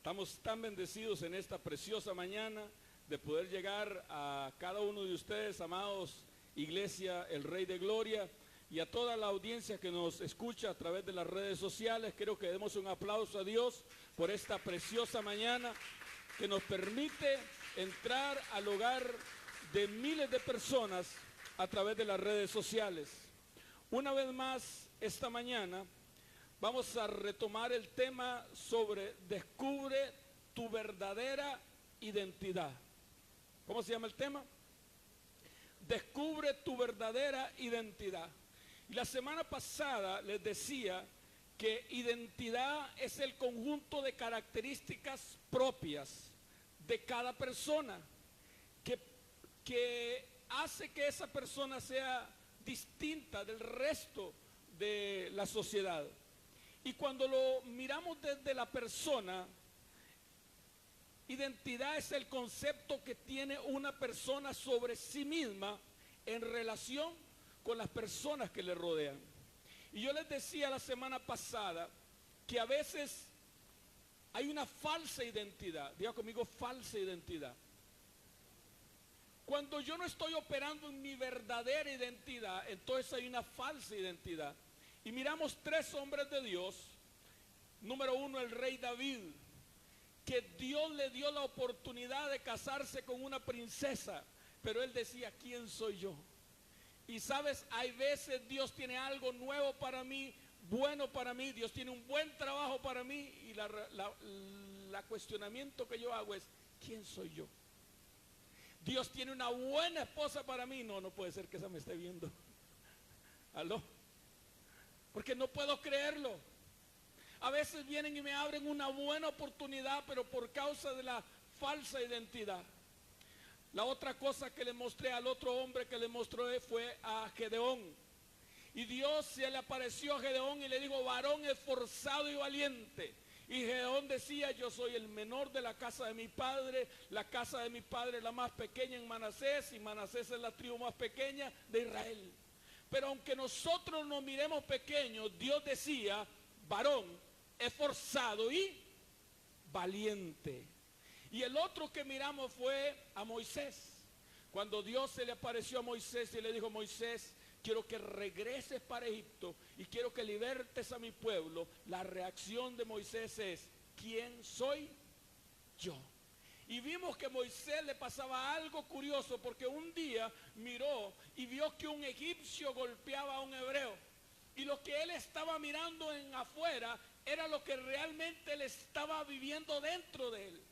Estamos tan bendecidos en esta preciosa mañana de poder llegar a cada uno de ustedes, amados Iglesia, el Rey de Gloria, y a toda la audiencia que nos escucha a través de las redes sociales. Quiero que demos un aplauso a Dios por esta preciosa mañana que nos permite entrar al hogar de miles de personas a través de las redes sociales. Una vez más, esta mañana vamos a retomar el tema sobre descubre tu verdadera identidad. ¿Cómo se llama el tema? Descubre tu verdadera identidad. Y la semana pasada les decía que identidad es el conjunto de características propias de cada persona que hace que esa persona sea distinta del resto de la sociedad. Y cuando lo miramos desde la persona, identidad es el concepto que tiene una persona sobre sí misma en relación con las personas que le rodean. Y yo les decía la semana pasada que a veces hay una falsa identidad. Diga conmigo, falsa identidad. Cuando yo no estoy operando en mi verdadera identidad, entonces hay una falsa identidad. Y miramos tres hombres de Dios. Número uno, el rey David, que Dios le dio la oportunidad de casarse con una princesa, pero él decía, ¿quién soy yo? Y sabes, hay veces Dios tiene algo nuevo para mí, bueno para mí, Dios tiene un buen trabajo para mí, y la cuestionamiento que yo hago es, ¿quién soy yo? Dios tiene una buena esposa para mí. No puede ser que esa me esté viendo. ¿Aló? Porque no puedo creerlo. A veces vienen y me abren una buena oportunidad, pero por causa de la falsa identidad. La otra cosa que le mostré al otro hombre que le mostré fue a Gedeón. Y Dios se le apareció a Gedeón y le dijo, varón esforzado y valiente. Y Gedeón decía, yo soy el menor de la casa de mi padre, la casa de mi padre es la más pequeña en Manasés, y Manasés es la tribu más pequeña de Israel. Pero aunque nosotros nos miremos pequeños, Dios decía, varón esforzado y valiente. Y el otro que miramos fue a Moisés. Cuando Dios se le apareció a Moisés y le dijo, Moisés, quiero que regreses para Egipto y quiero que libertes a mi pueblo. La reacción de Moisés es, ¿quién soy yo? Y vimos que a Moisés le pasaba algo curioso, porque un día miró y vio que un egipcio golpeaba a un hebreo. Y lo que él estaba mirando en afuera era lo que realmente él estaba viviendo dentro de él.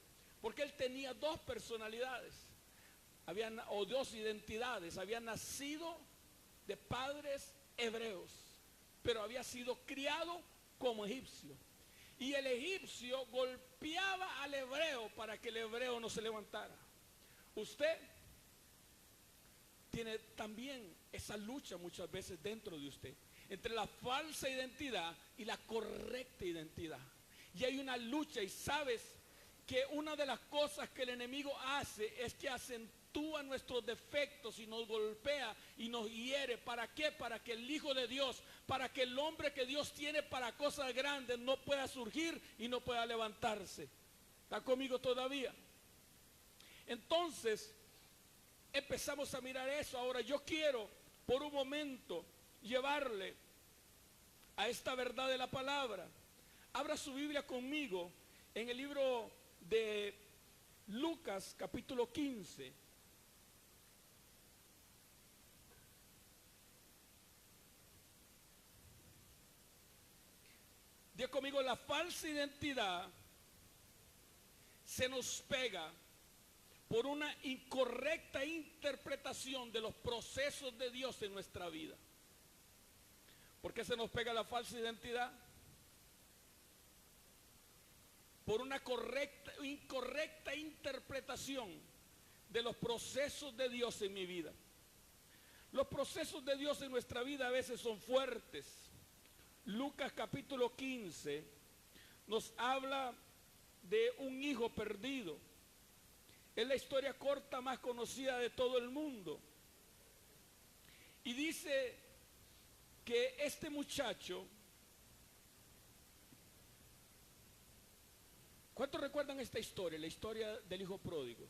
Porque él tenía dos personalidades, o dos identidades. Había nacido de padres hebreos, pero había sido criado como egipcio. Y el egipcio golpeaba al hebreo para que el hebreo no se levantara. Usted tiene también esa lucha muchas veces dentro de usted, entre la falsa identidad y la correcta identidad. Y hay una lucha, y sabes que una de las cosas que el enemigo hace es que acentúa nuestros defectos y nos golpea y nos hiere. ¿Para qué? Para que el Hijo de Dios, para que el hombre que Dios tiene para cosas grandes no pueda surgir y no pueda levantarse. ¿Está conmigo todavía? Entonces empezamos a mirar eso. Ahora yo quiero por un momento llevarle a esta verdad de la palabra. Abra su Biblia conmigo en el libro de Lucas capítulo 15. Diga conmigo, la falsa identidad se nos pega por una incorrecta interpretación de los procesos de Dios en nuestra vida. ¿Por qué se nos pega la falsa identidad? Por una incorrecta interpretación de los procesos de Dios en mi vida. Los procesos de Dios en nuestra vida a veces son fuertes. Lucas capítulo 15 nos habla de un hijo perdido. Es la historia corta más conocida de todo el mundo. Y dice que este muchacho, ¿cuántos recuerdan esta historia, la historia del hijo pródigo.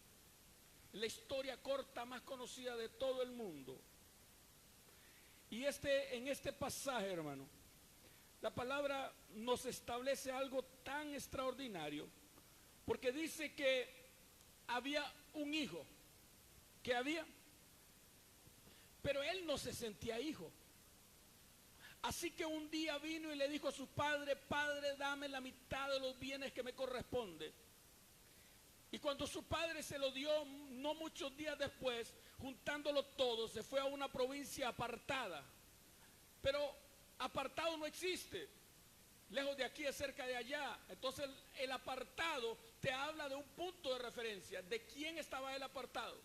La historia corta más conocida de todo el mundo. Y en este pasaje, hermano, la palabra nos establece algo tan extraordinario, porque dice que había un hijo, pero él no se sentía hijo. Así que un día vino y le dijo a su padre: Padre, dame la mitad de los bienes que me corresponde. Y cuando su padre se lo dio, no muchos días después, juntándolo todo, se fue a una provincia apartada. Pero apartado no existe. Lejos de aquí es cerca de allá. Entonces el apartado te habla de un punto de referencia. ¿De quién estaba el apartado?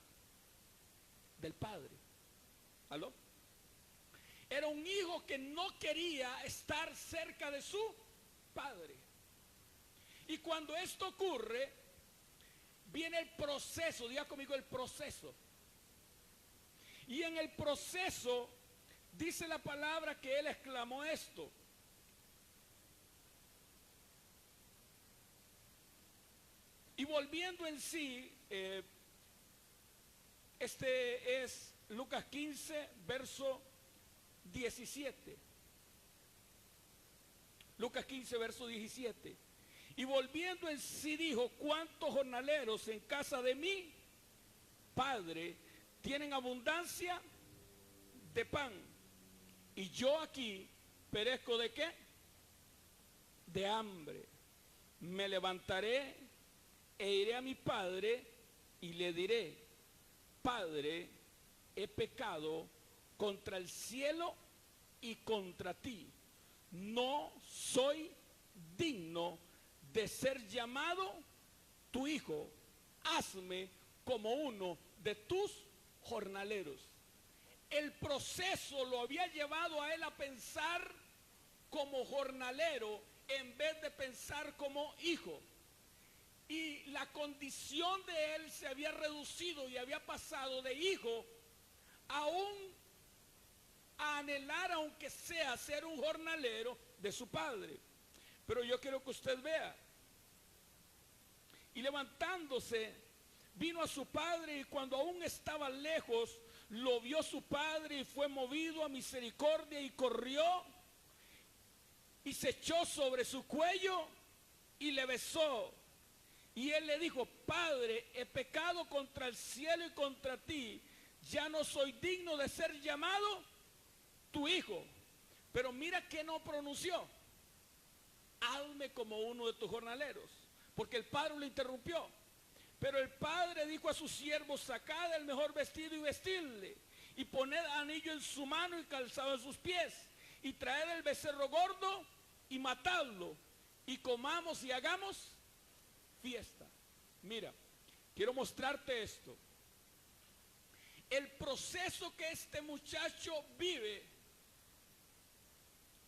Del padre. ¿Aló? Era un hijo que no quería estar cerca de su padre. Y cuando esto ocurre, viene el proceso. Diga conmigo el proceso. Y en el proceso dice la palabra que él exclamó esto: y volviendo en sí, este es Lucas 15, verso 17. Lucas 15, verso 17. Y volviendo en sí dijo: ¿cuántos jornaleros en casa de mi padre tienen abundancia de pan? Y yo aquí perezco ¿de qué? De hambre. Me levantaré e iré a mi padre y le diré: Padre, he pecado contra el cielo y contra ti. No soy digno de ser llamado tu hijo. Hazme como uno de tus jornaleros. El proceso lo había llevado a él a pensar como jornalero en vez de pensar como hijo. Y la condición de él se había reducido y había pasado de hijo a anhelar, aunque sea, ser un jornalero de su padre. Pero yo quiero que usted vea. Y levantándose, vino a su padre, y cuando aún estaba lejos, lo vio su padre y fue movido a misericordia y corrió y se echó sobre su cuello y le besó. Y él le dijo: Padre, he pecado contra el cielo y contra ti, ya no soy digno de ser llamado tu hijo. Pero mira que no pronunció: hazme como uno de tus jornaleros, porque el padre lo interrumpió. Pero el padre dijo a sus siervos: sacad el mejor vestido y vestidle, y poned anillo en su mano y calzado en sus pies, y traed el becerro gordo y matadlo, y comamos y hagamos fiesta. Mira, quiero mostrarte esto. El proceso que este muchacho vive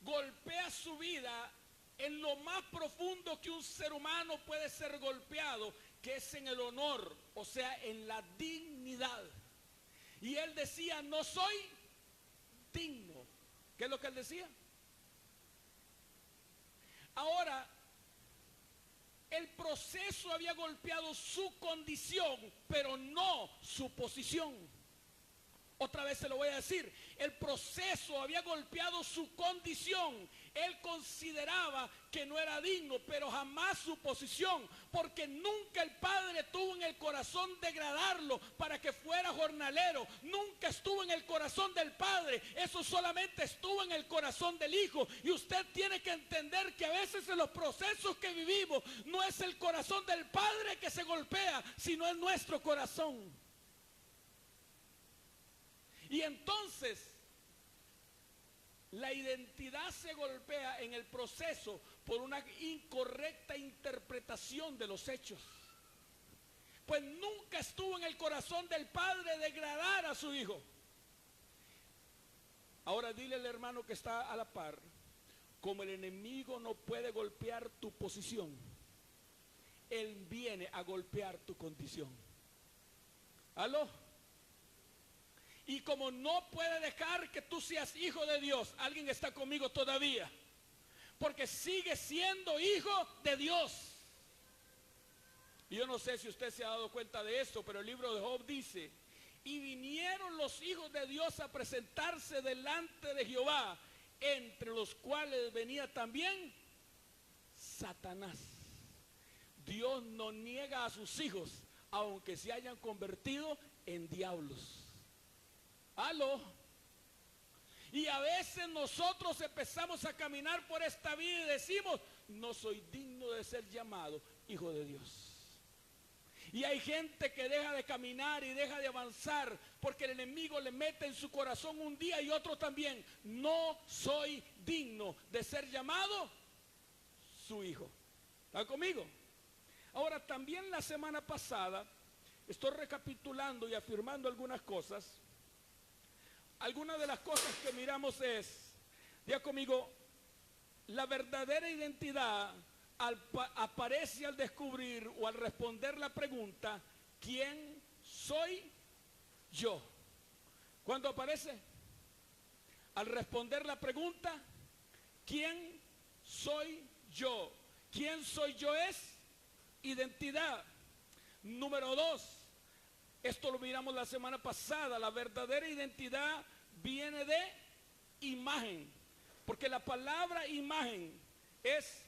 golpea su vida en lo más profundo que un ser humano puede ser golpeado, que es en el honor, o sea, en la dignidad. Y él decía: no soy digno. ¿Qué es lo que él decía? Ahora, el proceso había golpeado su condición, pero no su posición. Otra vez se lo voy a decir: el proceso había golpeado su condición. Él consideraba que no era digno, pero jamás su posición, porque nunca el padre tuvo en el corazón degradarlo para que fuera jornalero. Nunca estuvo en el corazón del padre, eso solamente estuvo en el corazón del hijo. Y usted tiene que entender que a veces en los procesos que vivimos no es el corazón del padre que se golpea, sino es nuestro corazón. Y entonces la identidad se golpea en el proceso por una incorrecta interpretación de los hechos. Pues nunca estuvo en el corazón del padre degradar a su hijo. Ahora dile al hermano que está a la par: como el enemigo no puede golpear tu posición, él viene a golpear tu condición. ¿Aló? Y como no puede dejar que tú seas hijo de Dios, alguien está conmigo todavía, porque sigue siendo hijo de Dios. Y yo no sé si usted se ha dado cuenta de esto, pero el libro de Job dice, y vinieron los hijos de Dios a presentarse delante de Jehová, entre los cuales venía también Satanás. Dios no niega a sus hijos, aunque se hayan convertido en diablos. ¿Aló? Y a veces nosotros empezamos a caminar por esta vida y decimos, no soy digno de ser llamado hijo de Dios. Y hay gente que deja de caminar y deja de avanzar porque el enemigo le mete en su corazón un día y otro también. No soy digno de ser llamado su hijo. ¿Están conmigo? Ahora, también la semana pasada, estoy recapitulando y afirmando algunas cosas. Algunas de las cosas que miramos es, diga conmigo, la verdadera identidad aparece al descubrir o al responder la pregunta, ¿quién soy yo? ¿Cuándo aparece? Al responder la pregunta, ¿quién soy yo? ¿Quién soy yo es identidad? Número 2, esto lo miramos la semana pasada, la verdadera identidad viene de imagen, porque la palabra imagen es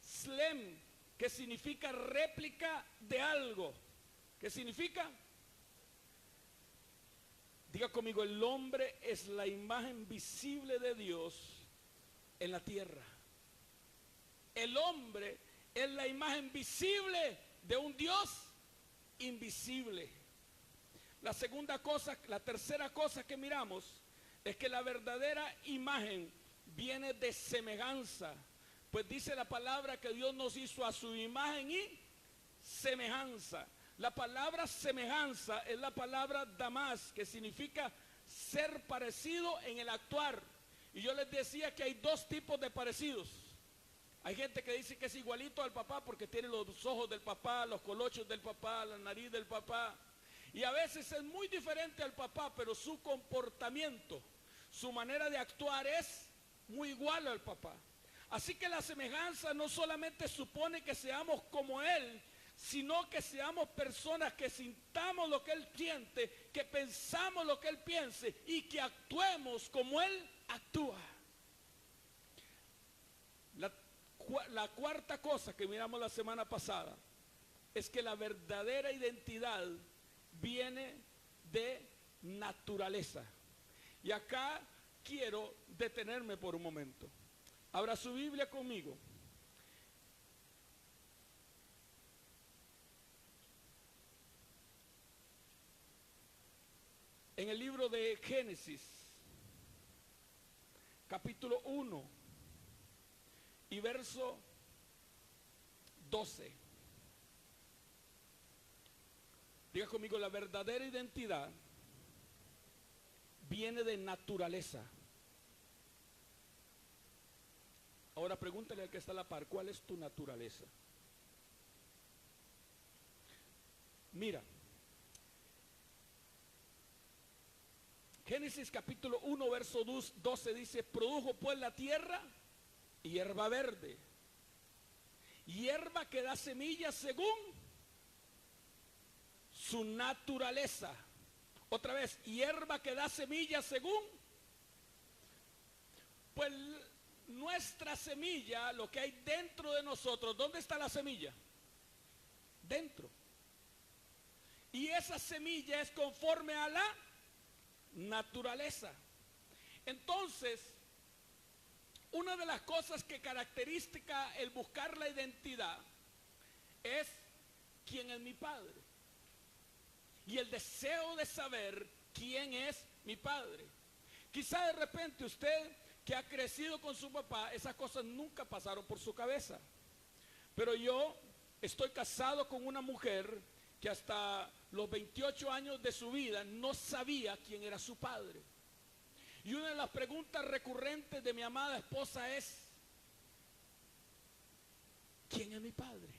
Slem, que significa réplica de algo. ¿Qué significa? Diga conmigo, el hombre es la imagen visible de Dios en la tierra. El hombre es la imagen visible de un Dios invisible. La tercera cosa que miramos es que la verdadera imagen viene de semejanza. Pues dice la palabra que Dios nos hizo a su imagen y semejanza. La palabra semejanza es la palabra damas, que significa ser parecido en el actuar. Y yo les decía que hay dos tipos de parecidos. Hay gente que dice que es igualito al papá porque tiene los ojos del papá, los colochos del papá, la nariz del papá. Y a veces es muy diferente al papá, pero su comportamiento, su manera de actuar es muy igual al papá. Así que la semejanza no solamente supone que seamos como Él, sino que seamos personas que sintamos lo que Él siente, que pensamos lo que Él piense y que actuemos como Él actúa. La cuarta cosa que miramos la semana pasada es que la verdadera identidad viene de naturaleza. Y acá quiero detenerme por un momento. Abra su Biblia conmigo. En el libro de Génesis, capítulo 1 y verso 12. Diga conmigo, la verdadera identidad viene de naturaleza. Ahora pregúntale al que está a la par, ¿cuál es tu naturaleza? Mira, Génesis capítulo 1 verso 12 dice, produjo pues la tierra hierba verde, hierba que da semillas según su naturaleza. Otra vez, hierba que da semillas según, pues nuestra semilla, lo que hay dentro de nosotros, ¿dónde está la semilla? Dentro. Y esa semilla es conforme a la naturaleza. Entonces, una de las cosas que caracteriza el buscar la identidad es quién es mi padre. Y el deseo de saber quién es mi padre. Quizá de repente usted que ha crecido con su papá, esas cosas nunca pasaron por su cabeza. Pero yo estoy casado con una mujer que hasta los 28 años de su vida no sabía quién era su padre. Y una de las preguntas recurrentes de mi amada esposa es, ¿quién es mi padre?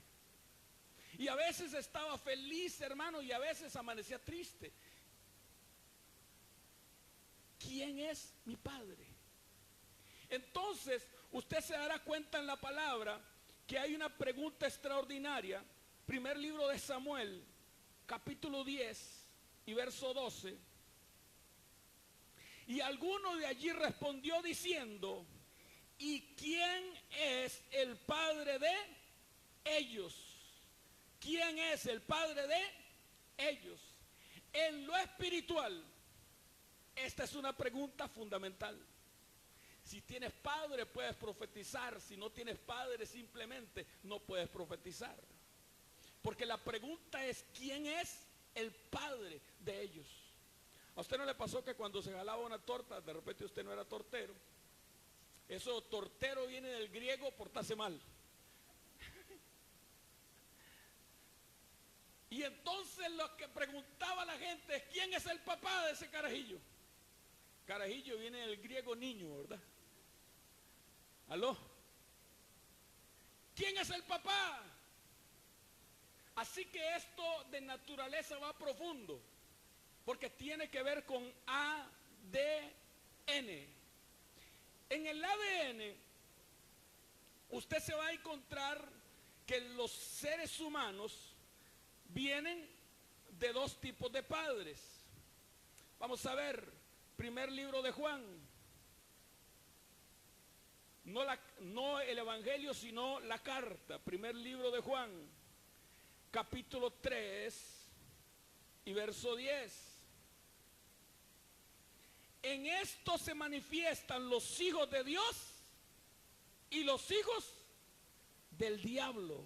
Y a veces estaba feliz, hermano, y a veces amanecía triste. ¿Quién es mi padre? Entonces, usted se dará cuenta en la palabra que hay una pregunta extraordinaria Primer libro de Samuel, capítulo 10 y verso 12. Y alguno de allí respondió diciendo: ¿y quién es el padre de ellos? ¿Quién es el padre de ellos? En lo espiritual, esta es una pregunta fundamental. Si tienes padre puedes profetizar, si no tienes padre simplemente no puedes profetizar. Porque la pregunta es: ¿quién es el padre de ellos? ¿A usted no le pasó que cuando se jalaba una torta, de repente usted no era tortero? Eso tortero viene del griego portarse mal. Y entonces lo que preguntaba la gente es: ¿quién es el papá de ese carajillo? Carajillo viene del griego niño, ¿verdad? ¿Aló? ¿Quién es el papá? Así que esto de naturaleza va profundo, porque tiene que ver con ADN. En el ADN, usted se va a encontrar que los seres humanos vienen de dos tipos de padres. Vamos a ver, primer libro de Juan. No el evangelio, sino la carta. Primer libro de Juan, capítulo 3 y verso 10. En esto se manifiestan los hijos de Dios y los hijos del diablo.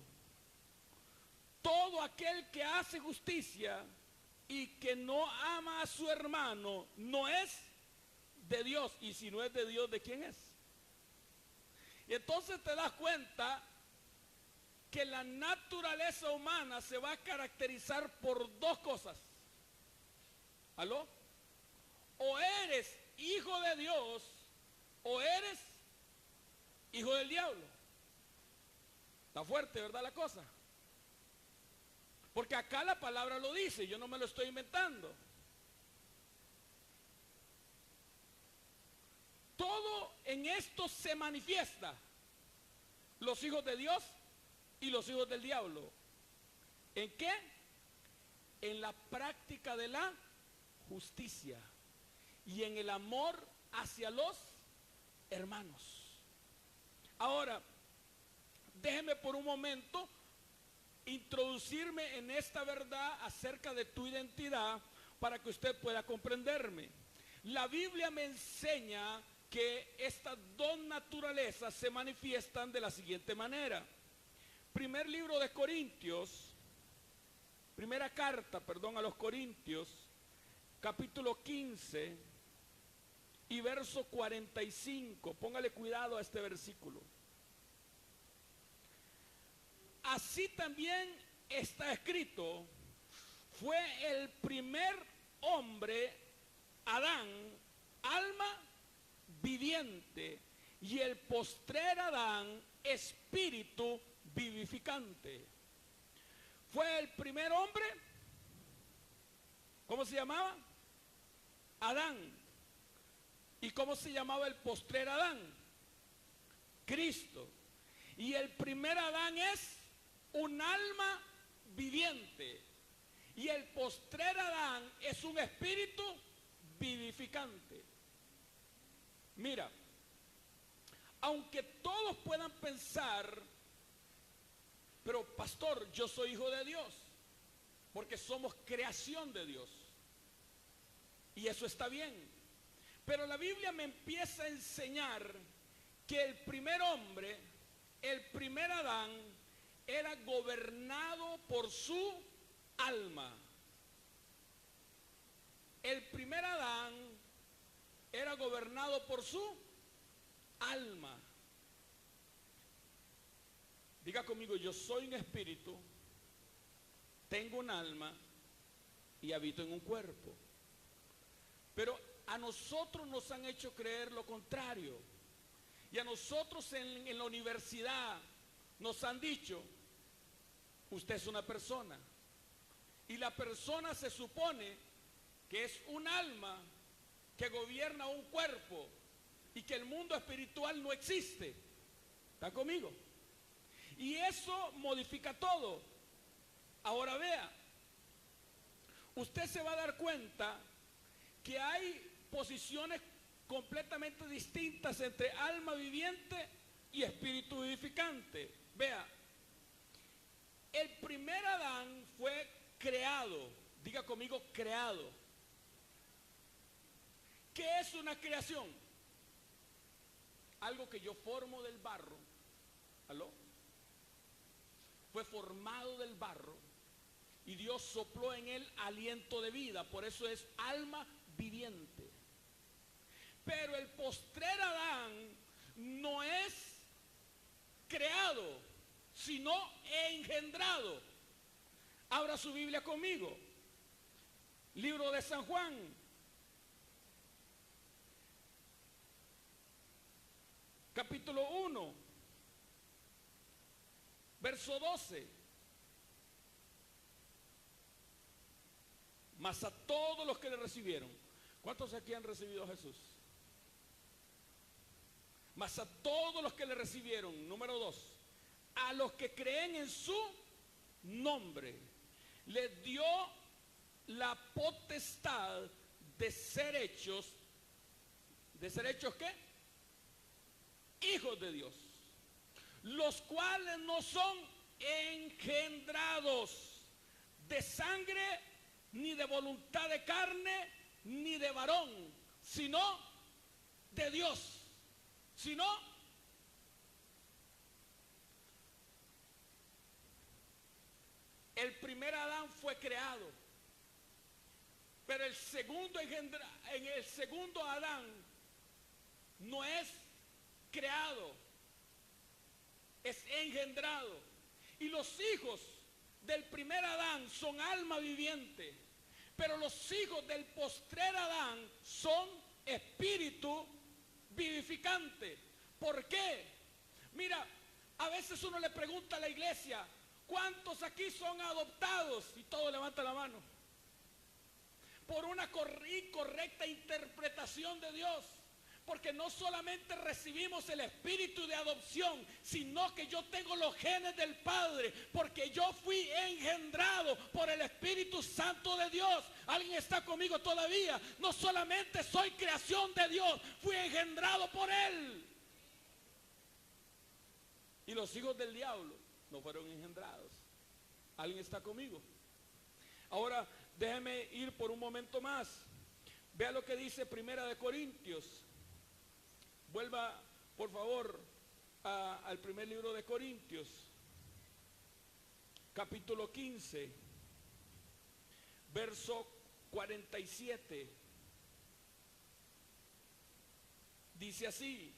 Todo aquel que hace justicia y que no ama a su hermano no es de Dios. Y si no es de Dios, ¿de quién es? Y entonces te das cuenta que la naturaleza humana se va a caracterizar por dos cosas. ¿Aló? O eres hijo de Dios o eres hijo del diablo. Está fuerte, ¿verdad la cosa? Porque acá la palabra lo dice, yo no me lo estoy inventando. Todo en esto se manifiesta: los hijos de Dios y los hijos del diablo. ¿En qué? En la práctica de la justicia y en el amor hacia los hermanos. Ahora, déjeme por un momento introducirme en esta verdad acerca de tu identidad para que usted pueda comprenderme. La Biblia me enseña que estas dos naturalezas se manifiestan de la siguiente manera. Primer libro de Corintios, primera carta, a los Corintios, capítulo 15 y verso 45. Póngale cuidado a este versículo. Así también está escrito: fue el primer hombre, Adán, alma viviente, y el postrer Adán, espíritu vivificante. Fue el primer hombre, ¿cómo se llamaba? Adán. ¿Y cómo se llamaba el postrer Adán? Cristo. Y el primer Adán es un alma viviente. Y el postrer Adán es un espíritu vivificante. Mira, aunque todos puedan pensar: pero pastor, yo soy hijo de Dios, porque somos creación de Dios. Y eso está bien. Pero la Biblia me empieza a enseñar que el primer hombre, el primer Adán, era gobernado por su alma. El primer Adán era gobernado por su alma. Diga conmigo: yo soy un espíritu, tengo un alma y habito en un cuerpo. Pero a nosotros nos han hecho creer lo contrario. Y a nosotros en la universidad nos han dicho: usted es una persona. Y la persona se supone que es un alma que gobierna un cuerpo y que el mundo espiritual no existe. ¿Está conmigo? Y eso modifica todo. Ahora vea, usted se va a dar cuenta que hay posiciones completamente distintas entre alma viviente y espíritu vivificante. Vea, el primer Adán fue creado, diga conmigo, creado. ¿Qué es una creación? Algo que yo formo del barro. ¿Aló? Fue formado del barro y Dios sopló en él aliento de vida, por eso es alma viviente. Pero el postrer Adán no es creado, sino engendrado. Abra su Biblia conmigo. Libro de San Juan. Capítulo 1. Verso 12. Mas a todos los que le recibieron. ¿Cuántos aquí han recibido a Jesús? Mas a todos los que le recibieron, número 2, a los que creen en su nombre, les dio la potestad de ser hechos ¿qué? Hijos de Dios, los cuales no son engendrados de sangre, ni de voluntad de carne, ni de varón, sino de Dios. Sino el primer Adán fue creado, pero el segundo Adán no es creado, es engendrado. Y los hijos del primer Adán son alma viviente, pero los hijos del postrer Adán son espíritu vivificante. ¿Por qué? Mira, a veces uno le pregunta a la iglesia, ¿cuántos aquí son adoptados? Y todos levantan la mano. Por una incorrecta interpretación de Dios. Porque no solamente recibimos el espíritu de adopción, sino que yo tengo los genes del Padre, porque yo fui engendrado por el Espíritu Santo de Dios. ¿Alguien está conmigo todavía? No solamente soy creación de Dios, fui engendrado por Él. Y los hijos del diablo no fueron engendrados. ¿Alguien está conmigo? Ahora déjeme ir por un momento más. Vea lo que dice Primera de Corintios. Vuelva, por favor, al primer libro de Corintios, capítulo 15, verso 47. Dice así: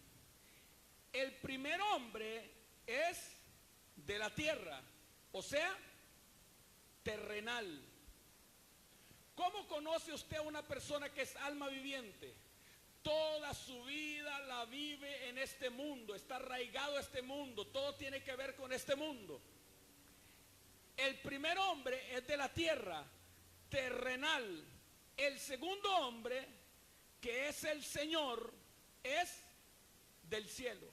el primer hombre es de la tierra, o sea, terrenal. ¿Cómo conoce usted a una persona que es alma viviente? Toda su vida la vive en este mundo, está arraigado a este mundo, todo tiene que ver con este mundo. El primer hombre es de la tierra, terrenal. El segundo hombre, que es el Señor, es del cielo.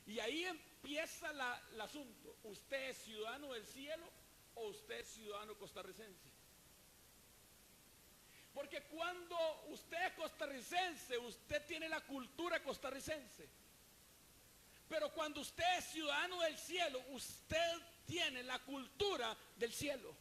Y ahí empieza el asunto. ¿Usted es ciudadano del cielo o usted es ciudadano costarricense? Porque cuando usted es costarricense, usted tiene la cultura costarricense. Pero cuando usted es ciudadano del cielo, usted tiene la cultura del cielo.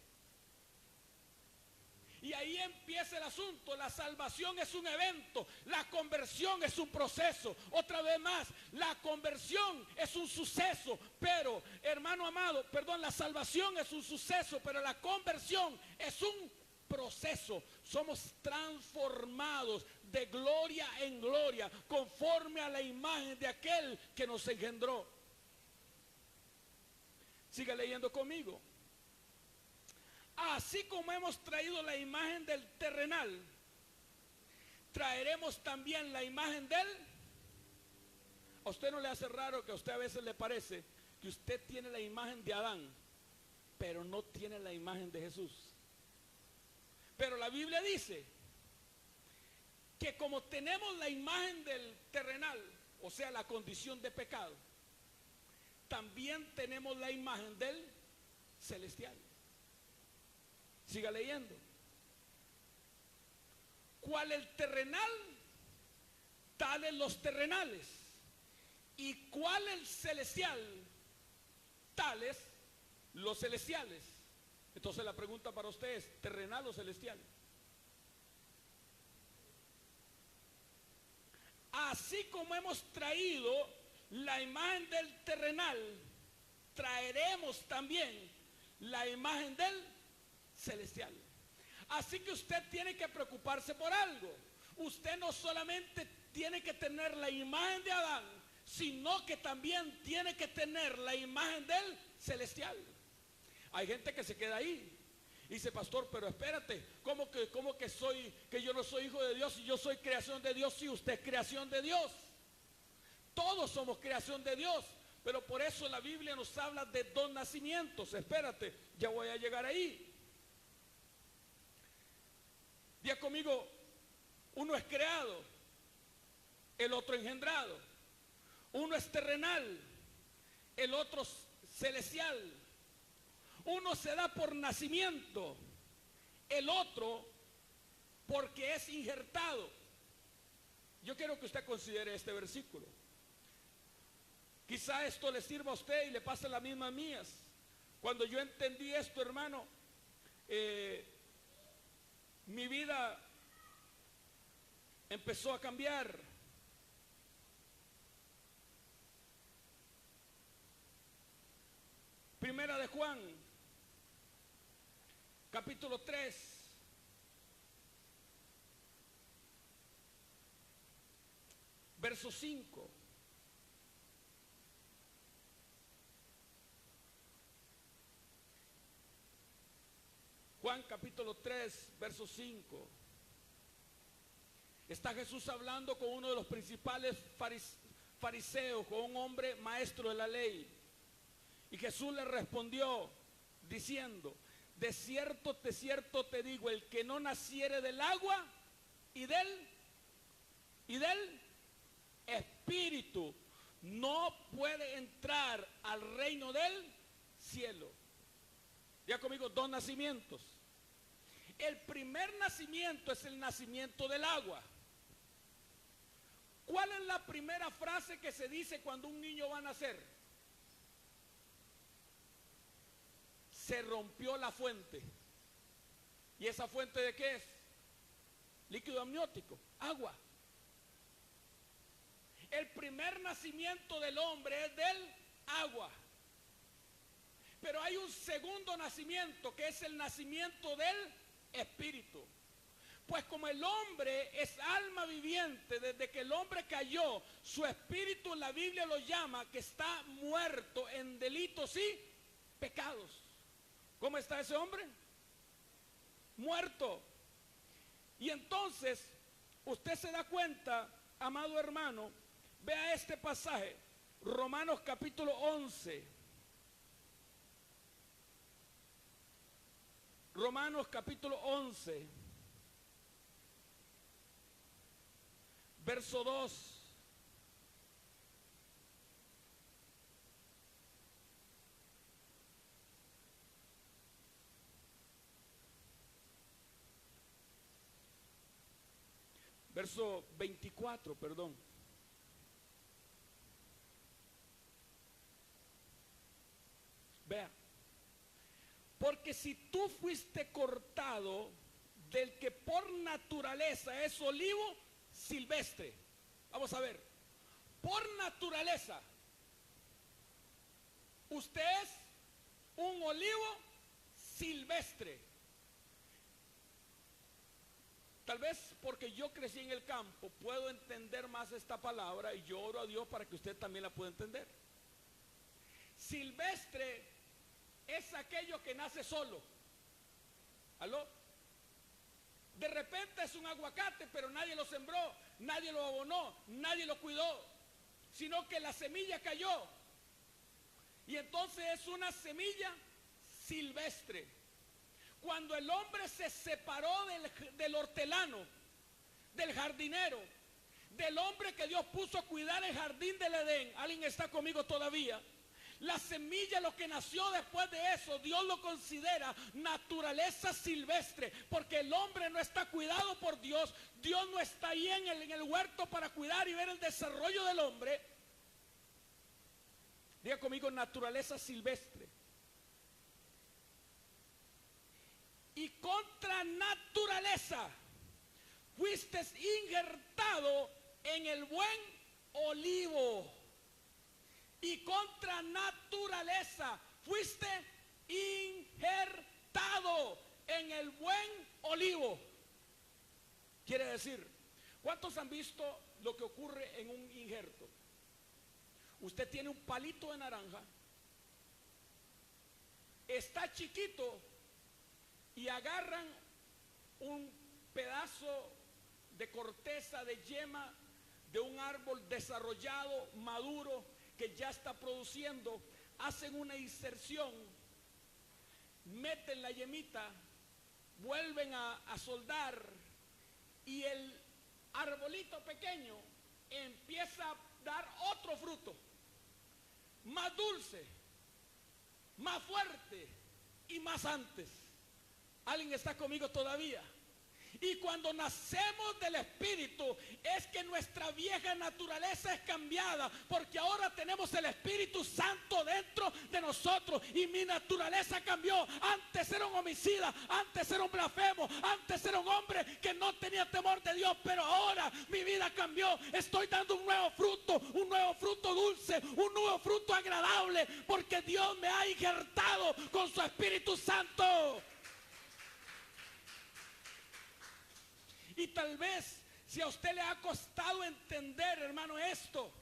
Y ahí empieza el asunto. La salvación es un evento, la conversión es un proceso. Otra vez más, la conversión es un suceso, pero, hermano amado, perdón, la salvación es un suceso, pero la conversión es un proceso. Somos transformados de gloria en gloria, conforme a la imagen de aquel que nos engendró. Siga leyendo conmigo. Así como hemos traído la imagen del terrenal, traeremos también la imagen del... ¿A usted no le hace raro que a usted a veces le parece que usted tiene la imagen de Adán, pero no tiene la imagen de Jesús? Pero la Biblia dice que como tenemos la imagen del terrenal, o sea, la condición de pecado, también tenemos la imagen del celestial. Siga leyendo. ¿Cuál el terrenal? Tales los terrenales. ¿Y cuál el celestial? Tales los celestiales. Entonces la pregunta para ustedes, ¿terrenal o celestial? Así como hemos traído la imagen del terrenal, traeremos también la imagen del celestial. Así que usted tiene que preocuparse por algo. Usted no solamente tiene que tener la imagen de Adán, sino que también tiene que tener la imagen del celestial. Hay gente que se queda ahí y dice, pastor, pero espérate, ¿cómo que yo no soy hijo de Dios y yo soy creación de Dios? Si usted es creación de Dios. Todos somos creación de Dios, pero por eso la Biblia nos habla de dos nacimientos. Espérate, ya voy a llegar ahí. Diga conmigo, uno es creado, el otro engendrado. Uno es terrenal, el otro celestial. Uno se da por nacimiento, el otro porque es injertado. Yo quiero que usted considere este versículo. Quizá esto le sirva a usted y le pase las mismas mías. Cuando yo entendí esto, hermano, mi vida empezó a cambiar. Primera de Juan, capítulo 3, verso 5. Juan capítulo 3, verso 5. Está Jesús hablando con uno de los principales fariseos, con un hombre maestro de la ley. Y Jesús le respondió diciendo, de cierto te digo, el que no naciere del agua y del Espíritu no puede entrar al reino del cielo. Ya conmigo, dos nacimientos. El primer nacimiento es el nacimiento del agua. ¿Cuál es la primera frase que se dice cuando un niño va a nacer? Se rompió la fuente. ¿Y esa fuente de qué es? Líquido amniótico, agua. El primer nacimiento del hombre es del agua. Pero hay un segundo nacimiento que es el nacimiento del Espíritu. Pues como el hombre es alma viviente, desde que el hombre cayó, su espíritu en la Biblia lo llama que está muerto en delitos y pecados. ¿Cómo está ese hombre? Muerto. Y entonces, usted se da cuenta, amado hermano, vea este pasaje, Romanos capítulo 11. Romanos capítulo 11, verso 2. Verso 24, perdón. Vea. Porque si tú fuiste cortado del que por naturaleza es olivo silvestre. Vamos a ver. Por naturaleza, usted es un olivo silvestre. Tal vez porque yo crecí en el campo, puedo entender más esta palabra y yo oro a Dios para que usted también la pueda entender. Silvestre es aquello que nace solo. ¿Aló? De repente es un aguacate, pero nadie lo sembró, nadie lo abonó, nadie lo cuidó, sino que la semilla cayó. Y entonces es una semilla silvestre. Cuando el hombre se separó del hortelano, del jardinero, del hombre que Dios puso a cuidar el jardín del Edén, alguien está conmigo todavía, La semilla, lo que nació después de eso, Dios lo considera naturaleza silvestre, porque el hombre no está cuidado por Dios. Dios no está ahí en el huerto para cuidar y ver el desarrollo del hombre. Diga conmigo, naturaleza silvestre. Y contra naturaleza fuiste injertado en el buen olivo. Y contra naturaleza fuiste injertado en el buen olivo. Quiere decir, ¿cuántos han visto lo que ocurre en un injerto? Usted tiene un palito de naranja, está chiquito y agarran un pedazo de corteza, de yema de un árbol desarrollado, maduro, que ya está produciendo, hacen una inserción, meten la yemita, vuelven a soldar y el arbolito pequeño empieza a dar otro fruto, más dulce, más fuerte y más antes. ¿Alguien está conmigo todavía? Y cuando nacemos del Espíritu es que nuestra vieja naturaleza es cambiada, porque ahora tenemos el Espíritu Santo dentro de nosotros y mi naturaleza cambió. Antes era un homicida, antes era un blasfemo, antes era un hombre que no tenía temor de Dios, pero ahora mi vida cambió. Estoy dando un nuevo fruto dulce, un nuevo fruto agradable, porque Dios me ha injertado con su Espíritu Santo. Y tal vez, si a usted le ha costado entender, hermano, esto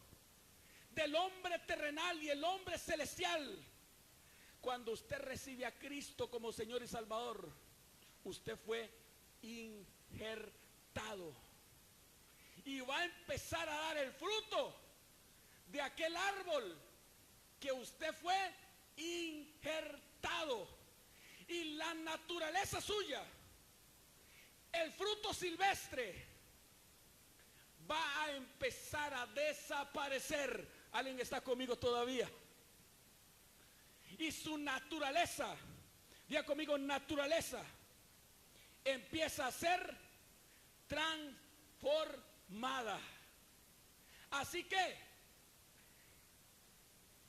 del hombre terrenal y el hombre celestial, cuando usted recibe a Cristo como Señor y Salvador, usted fue injertado y va a empezar a dar el fruto de aquel árbol que usted fue injertado. Y la naturaleza suya, el fruto silvestre, va a empezar a desaparecer. ¿Alguien está conmigo todavía? Y su naturaleza, diga conmigo, naturaleza, empieza a ser transformada. Así que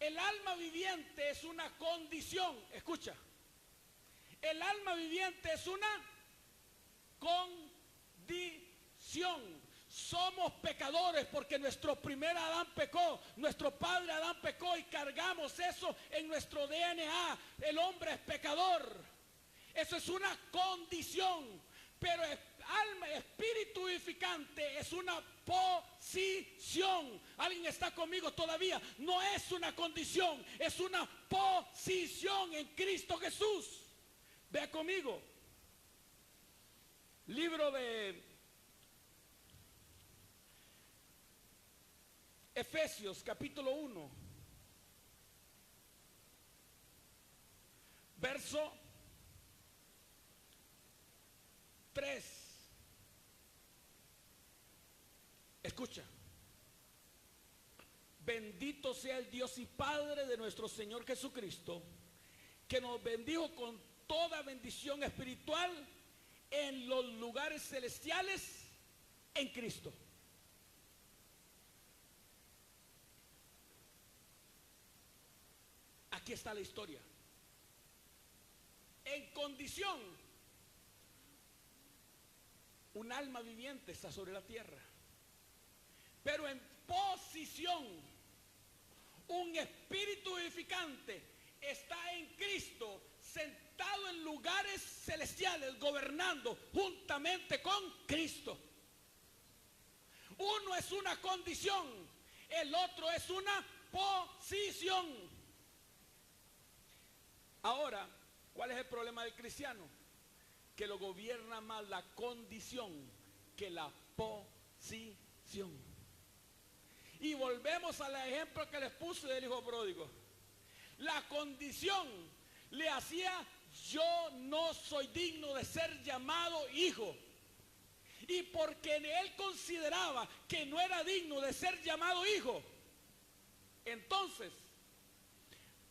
el alma viviente es una condición. Escucha, el alma viviente es una condición. Somos pecadores porque nuestro primer Adán pecó, nuestro padre Adán pecó y cargamos eso en nuestro DNA. El hombre es pecador. Eso es una condición. Pero alma, espíritu vivificante es una posición. ¿Alguien está conmigo todavía? No es una condición, es una posición en Cristo Jesús. Vea conmigo. Libro de Efesios, capítulo 1, verso 3. Escucha. Bendito sea el Dios y Padre de nuestro Señor Jesucristo, que nos bendijo con toda bendición espiritual en los lugares celestiales en Cristo. Aquí está la historia. En condición, un alma viviente está sobre la tierra, pero en posición, un espíritu vivificante está en Cristo, sentado en lugares celestiales, gobernando juntamente con Cristo. Uno es una condición, el otro es una posición. Ahora, ¿cuál es el problema del cristiano? Que lo gobierna más la condición que la posición. Y volvemos al ejemplo que les puse del hijo pródigo. La condición le hacía: yo no soy digno de ser llamado hijo. Y porque él consideraba que no era digno de ser llamado hijo, entonces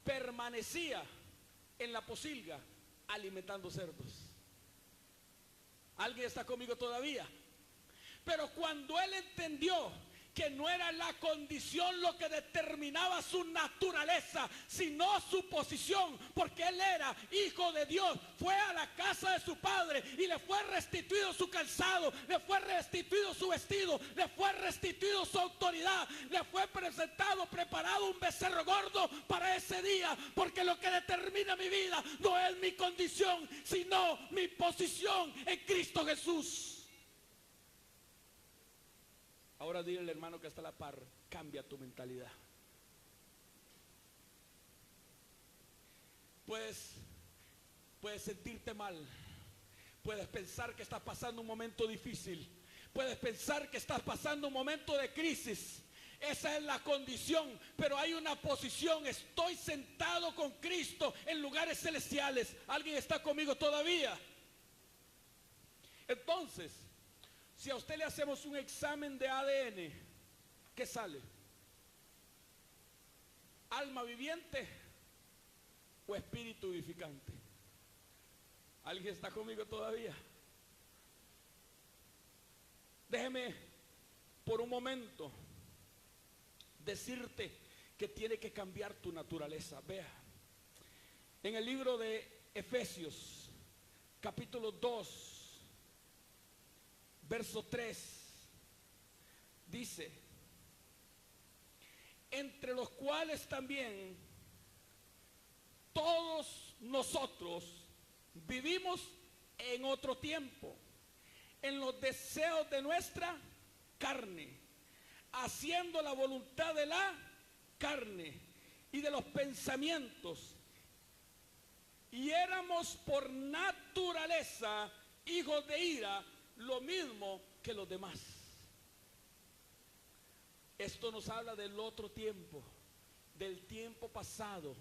permanecía en la posilga alimentando cerdos. ¿Alguien está conmigo todavía? Pero cuando él entendió que no era la condición lo que determinaba su naturaleza, sino su posición, porque él era hijo de Dios, fue a la casa de su padre y le fue restituido su calzado, le fue restituido su vestido, le fue restituido su autoridad, le fue presentado, preparado un becerro gordo para ese día, porque lo que determina mi vida no es mi condición, sino mi posición en Cristo Jesús. Ahora dile al hermano que está a la par, cambia tu mentalidad. Puedes sentirte mal, puedes pensar que estás pasando un momento difícil, puedes pensar que estás pasando un momento de crisis. Esa es la condición, pero hay una posición. Estoy sentado con Cristo en lugares celestiales. ¿Alguien está conmigo todavía? Entonces, si a usted le hacemos un examen de ADN, ¿qué sale? ¿Alma viviente o espíritu vivificante? ¿Alguien está conmigo todavía? Déjeme por un momento decirte que tiene que cambiar tu naturaleza. Vea, en el libro de Efesios, capítulo 2, verso 3, dice: entre los cuales también todos nosotros vivimos en otro tiempo, en los deseos de nuestra carne, haciendo la voluntad de la carne y de los pensamientos, y éramos por naturaleza hijos de ira, lo mismo que los demás. Esto nos habla del otro tiempo, del tiempo pasado,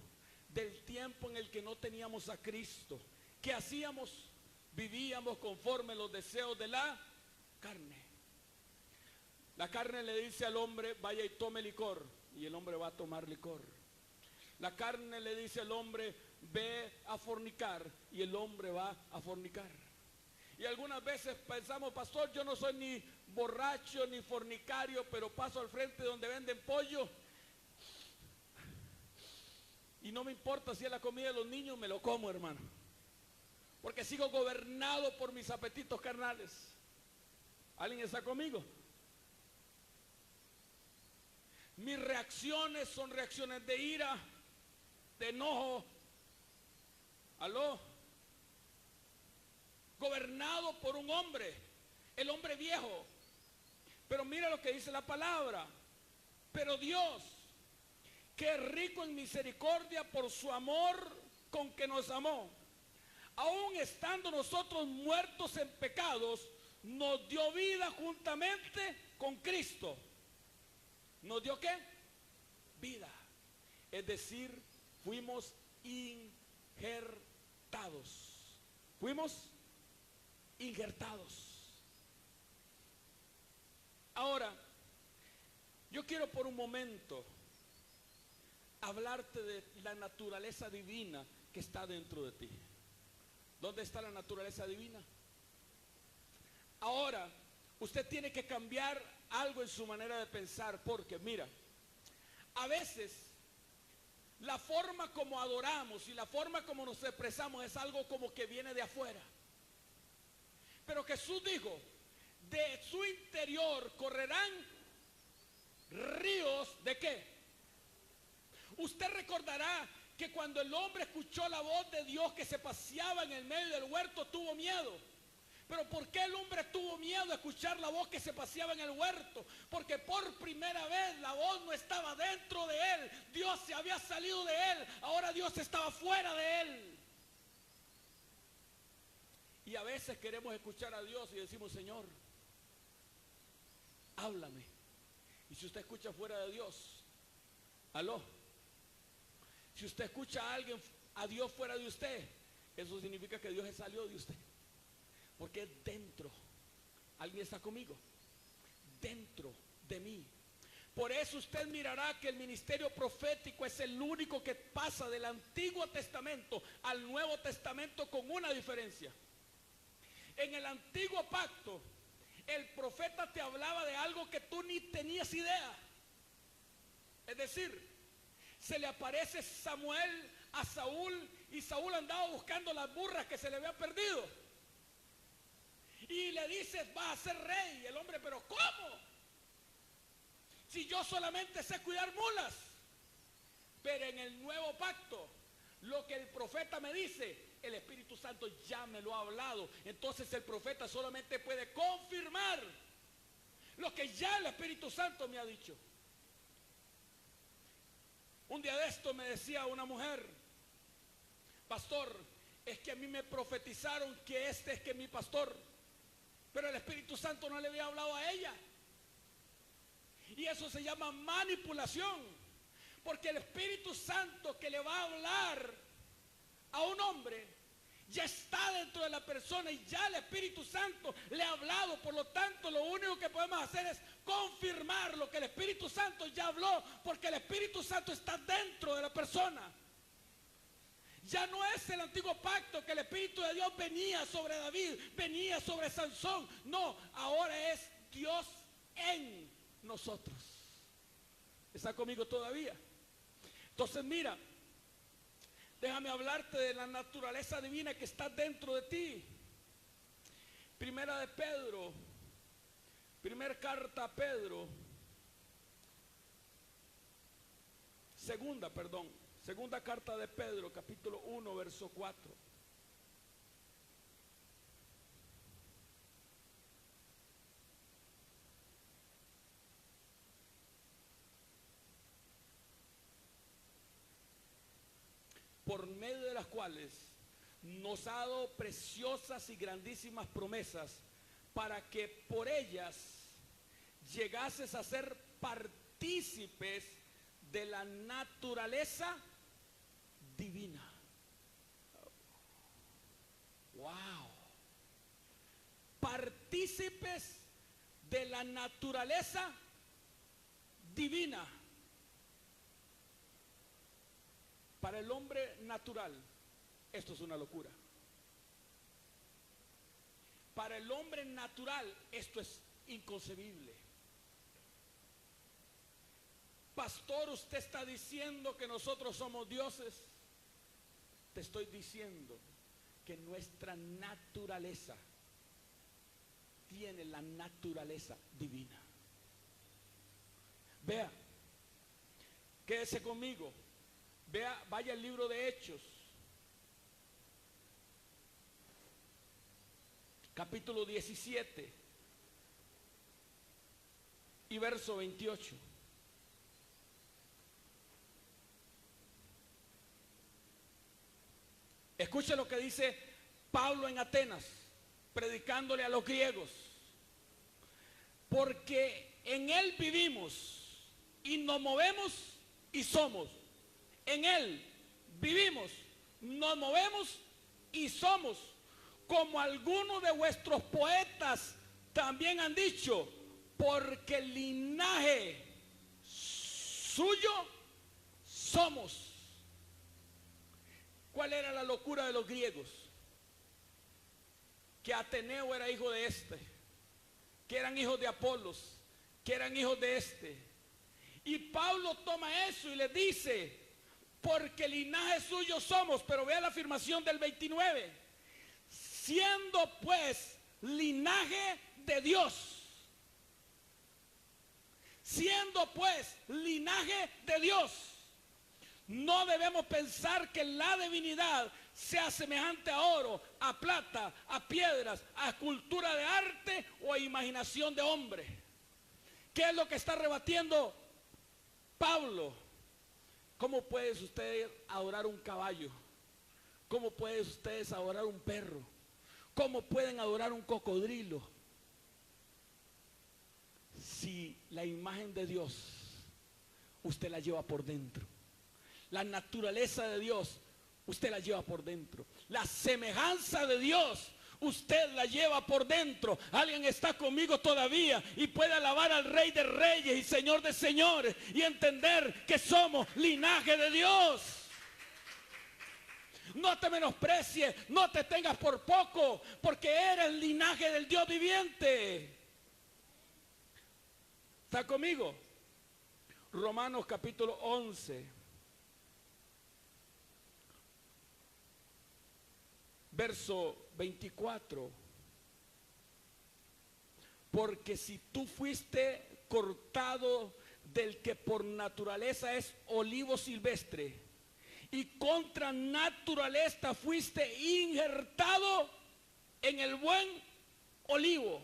del tiempo en el que no teníamos a Cristo. ¿Qué hacíamos? Vivíamos conforme a los deseos de la carne. La carne le dice al hombre: vaya y tome licor, y el hombre va a tomar licor. La carne le dice al hombre: ve a fornicar, y el hombre va a fornicar. Y algunas veces pensamos: pastor, yo no soy ni borracho ni fornicario, pero paso al frente donde venden pollo y no me importa si es la comida de los niños, me lo como, hermano, porque sigo gobernado por mis apetitos carnales. ¿Alguien está conmigo? Mis reacciones son reacciones de ira, de enojo. ¿Aló? Gobernado por un hombre, el hombre viejo. Pero mira lo que dice la palabra: pero Dios, que es rico en misericordia por su amor con que nos amó, aun estando nosotros muertos en pecados, nos dio vida juntamente con Cristo. ¿Nos dio qué? Vida. Es decir, fuimos injertados. Fuimos injertados. Ahora, yo quiero por un momento hablarte de la naturaleza divina que está dentro de ti. ¿Dónde está la naturaleza divina? Ahora, usted tiene que cambiar algo en su manera de pensar, porque mira, a veces la forma como adoramos y la forma como nos expresamos es algo como que viene de afuera. Pero Jesús dijo: de su interior correrán ríos ¿de qué? Usted recordará que cuando el hombre escuchó la voz de Dios que se paseaba en el medio del huerto, tuvo miedo. Pero ¿por qué el hombre tuvo miedo a escuchar la voz que se paseaba en el huerto? Porque por primera vez la voz no estaba dentro de él. Dios se había salido de él. Ahora Dios estaba fuera de él. Y a veces queremos escuchar a Dios y decimos: Señor, háblame. Y si usted escucha fuera de Dios, aló, si usted escucha a alguien, a Dios fuera de usted, eso significa que Dios se salió de usted, porque es dentro. ¿Alguien está conmigo? Dentro de mí. Por eso usted mirará que el ministerio profético es el único que pasa del Antiguo Testamento al Nuevo Testamento con una diferencia. En el Antiguo Pacto, el profeta te hablaba de algo que tú ni tenías idea. Es decir, se le aparece Samuel a Saúl y Saúl andaba buscando las burras que se le habían perdido. Y le dices, vas a ser rey. Y el hombre, pero ¿cómo? Si yo solamente sé cuidar mulas. Pero en el nuevo pacto, lo que el profeta me dice, el Espíritu Santo ya me lo ha hablado. Entonces el profeta solamente puede confirmar lo que ya el Espíritu Santo me ha dicho. Un día de esto me decía una mujer, pastor, es que a mí me profetizaron que este es que mi pastor, pero el Espíritu Santo no le había hablado a ella. Y eso se llama manipulación, porque el Espíritu Santo que le va a hablar a un hombre ya está dentro de la persona y ya el Espíritu Santo le ha hablado. Por lo tanto, lo único que podemos hacer es confirmar lo que el Espíritu Santo ya habló, porque el Espíritu Santo está dentro de la persona. Ya no es el antiguo pacto que el Espíritu de Dios venía sobre David, venía sobre Sansón. No, ahora es Dios en nosotros. ¿Está conmigo todavía? Entonces mira, déjame hablarte de la naturaleza divina que está dentro de ti. Primera de Pedro, primera carta a Pedro, segunda carta de Pedro, capítulo 1, verso 4. Por medio de las cuales nos ha dado preciosas y grandísimas promesas, para que por ellas llegases a ser partícipes de la naturaleza divina. Wow. Partícipes de la naturaleza divina. Para el hombre natural, esto es una locura. Para el hombre natural, esto es inconcebible. Pastor, usted está diciendo que nosotros somos dioses. Te estoy diciendo que nuestra naturaleza tiene la naturaleza divina. Vea, quédese conmigo. Vea, vaya al libro de Hechos, capítulo 17 y verso 28. Escuche lo que dice Pablo en Atenas, predicándole a los griegos. Porque en Él vivimos y nos movemos y somos. En Él vivimos, nos movemos y somos, como algunos de vuestros poetas también han dicho, porque el linaje suyo somos. ¿Cuál era la locura de los griegos? Que Ateneo era hijo de este, que eran hijos de Apolos, que eran hijos de este. Y Pablo toma eso y le dice, porque linaje suyo somos. Pero vea la afirmación del 29. Siendo pues linaje de Dios. Siendo pues linaje de Dios. No debemos pensar que la divinidad sea semejante a oro, a plata, a piedras, a escultura de arte o a imaginación de hombre. ¿Qué es lo que está rebatiendo Pablo? ¿Cómo puedes usted adorar un caballo? ¿Cómo pueden ustedes adorar un perro? ¿Cómo pueden adorar un cocodrilo? Si la imagen de Dios usted la lleva por dentro. La naturaleza de Dios usted la lleva por dentro. La semejanza de Dios usted la lleva por dentro. Alguien está conmigo todavía y puede alabar al Rey de Reyes y Señor de Señores y entender que somos linaje de Dios. No te menosprecies, no te tengas por poco, porque eres el linaje del Dios viviente. ¿Está conmigo? Romanos capítulo 11. Verso 24. Porque si tú fuiste cortado del que por naturaleza es olivo silvestre, y contra naturaleza fuiste injertado en el buen olivo,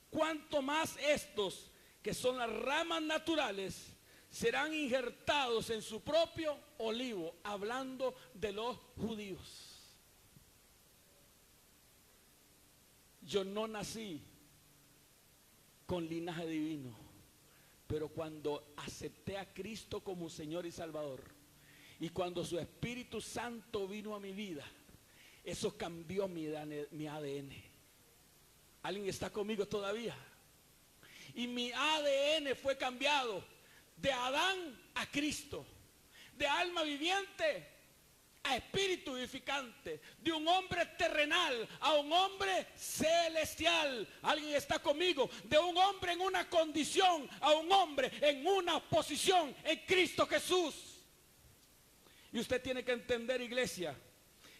cuanto más estos, que son las ramas naturales, serán injertados en su propio olivo, hablando de los judíos. Yo no nací con linaje divino, pero cuando acepté a Cristo como Señor y Salvador, y cuando su Espíritu Santo vino a mi vida, eso cambió mi ADN. ¿Alguien está conmigo todavía? Y mi ADN fue cambiado de Adán a Cristo, de alma viviente a espíritu vivificante, de un hombre terrenal a un hombre celestial. ¿Alguien está conmigo? De un hombre en una condición a un hombre en una posición en Cristo Jesús. Y usted tiene que entender, iglesia,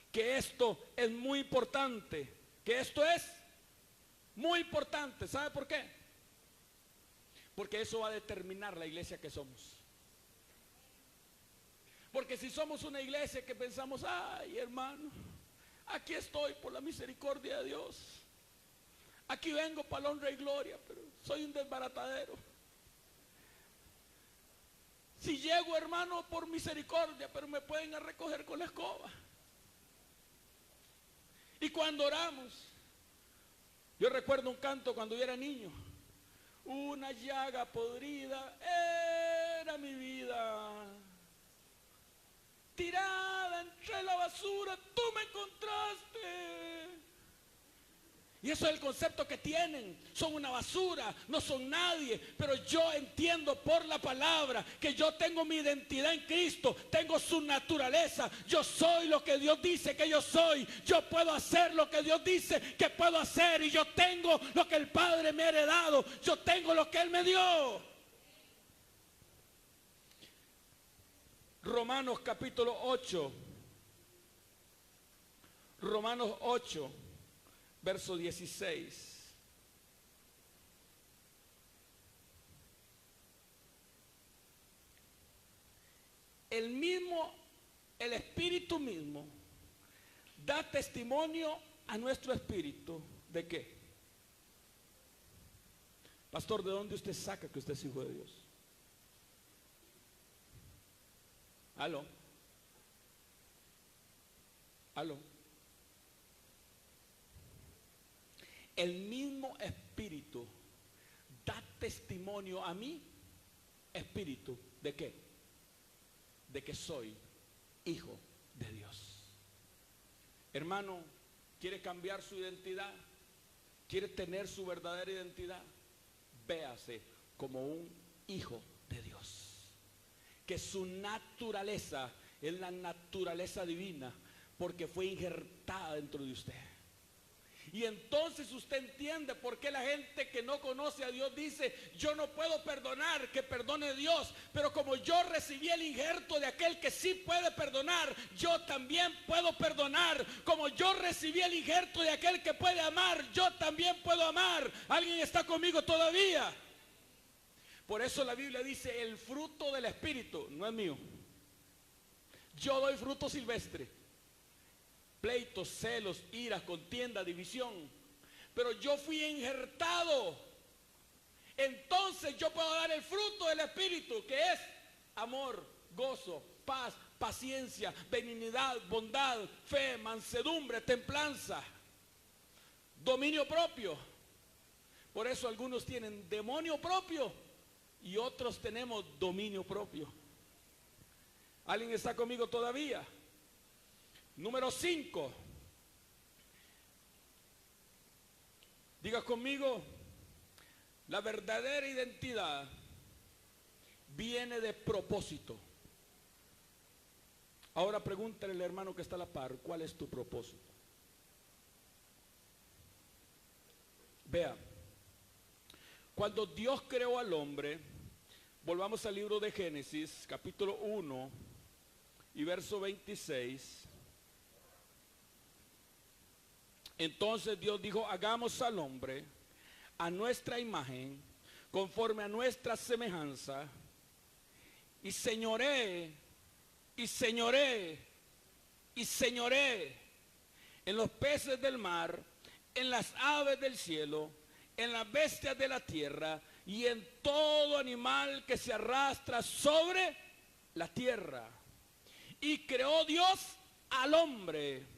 que esto es muy importante, que esto es muy importante. ¿Sabe por qué? Porque eso va a determinar la iglesia que somos. Porque si somos una iglesia que pensamos, ay hermano, aquí estoy por la misericordia de Dios, aquí vengo para la honra y gloria, pero soy un desbaratadero. Si llego, hermano, por misericordia, pero me pueden recoger con la escoba. Y cuando oramos, yo recuerdo un canto cuando yo era niño. Una llaga podrida era mi vida, tirada entre la basura, tú me encontraste. Y eso es el concepto que tienen. Son una basura, no son nadie. Pero yo entiendo por la palabra que yo tengo mi identidad en Cristo, tengo su naturaleza. Yo soy lo que Dios dice que yo soy. Yo puedo hacer lo que Dios dice que puedo hacer. Y yo tengo lo que el Padre me ha heredado. Yo tengo lo que Él me dio. Romanos capítulo 8. Romanos 8. Verso 16. El Espíritu mismo da testimonio a nuestro espíritu. ¿De qué? Pastor, ¿de dónde usted saca que usted es hijo de Dios? ¿Aló? ¿Aló? El mismo Espíritu da testimonio a mi espíritu. ¿De qué? De que soy hijo de Dios. Hermano, ¿quiere cambiar su identidad? ¿Quiere tener su verdadera identidad? Véase como un hijo de Dios. Que su naturaleza es la naturaleza divina, porque fue injertada dentro de usted. Y entonces usted entiende por qué la gente que no conoce a Dios dice, yo no puedo perdonar, que perdone Dios. Pero como yo recibí el injerto de aquel que sí puede perdonar, yo también puedo perdonar. Como yo recibí el injerto de aquel que puede amar, yo también puedo amar. ¿Alguien está conmigo todavía? Por eso la Biblia dice, el fruto del Espíritu no es mío. Yo doy fruto silvestre. Pleitos, celos, iras, contienda, división. Pero yo fui injertado. Entonces yo puedo dar el fruto del Espíritu, que es amor, gozo, paz, paciencia, benignidad, bondad, fe, mansedumbre, templanza, dominio propio. Por eso algunos tienen demonio propio y otros tenemos dominio propio. ¿Alguien está conmigo todavía? Número 5. Diga conmigo, la verdadera identidad viene de propósito. Ahora pregúntale al hermano que está a la par, ¿cuál es tu propósito? Vea, cuando Dios creó al hombre, volvamos al libro de Génesis, capítulo 1 y verso 26. Entonces Dios dijo, hagamos al hombre a nuestra imagen, conforme a nuestra semejanza, y señoree, y señoree, y señoree en los peces del mar, en las aves del cielo, en las bestias de la tierra, y en todo animal que se arrastra sobre la tierra. Y creó Dios al hombre,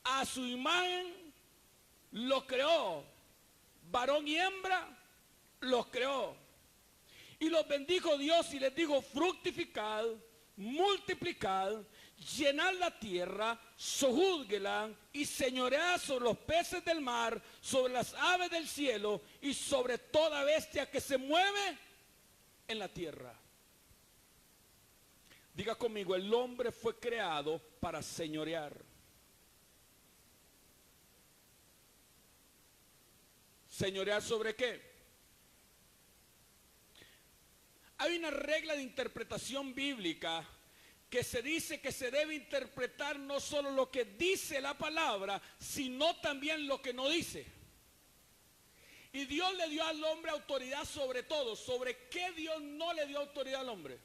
a su imagen lo creó, varón y hembra los creó. Y los bendijo Dios y les dijo, fructificad, multiplicad, llenad la tierra, sojúzguela y señoread sobre los peces del mar, sobre las aves del cielo y sobre toda bestia que se mueve en la tierra. Diga conmigo, el hombre fue creado para señorear. ¿Señorear sobre qué? Hay una regla de interpretación bíblica que se dice que se debe interpretar no solo lo que dice la palabra, sino también lo que no dice. Y Dios le dio al hombre autoridad sobre todo. ¿Sobre qué Dios no le dio autoridad al hombre?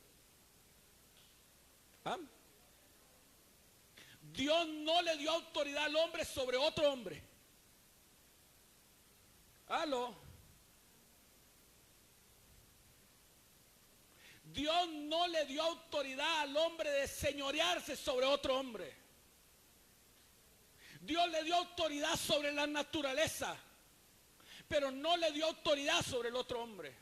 ¿Ah? Dios no le dio autoridad al hombre sobre otro hombre. ¿Aló? Dios no le dio autoridad al hombre de señorearse sobre otro hombre. Dios le dio autoridad sobre la naturaleza, pero no le dio autoridad sobre el otro hombre.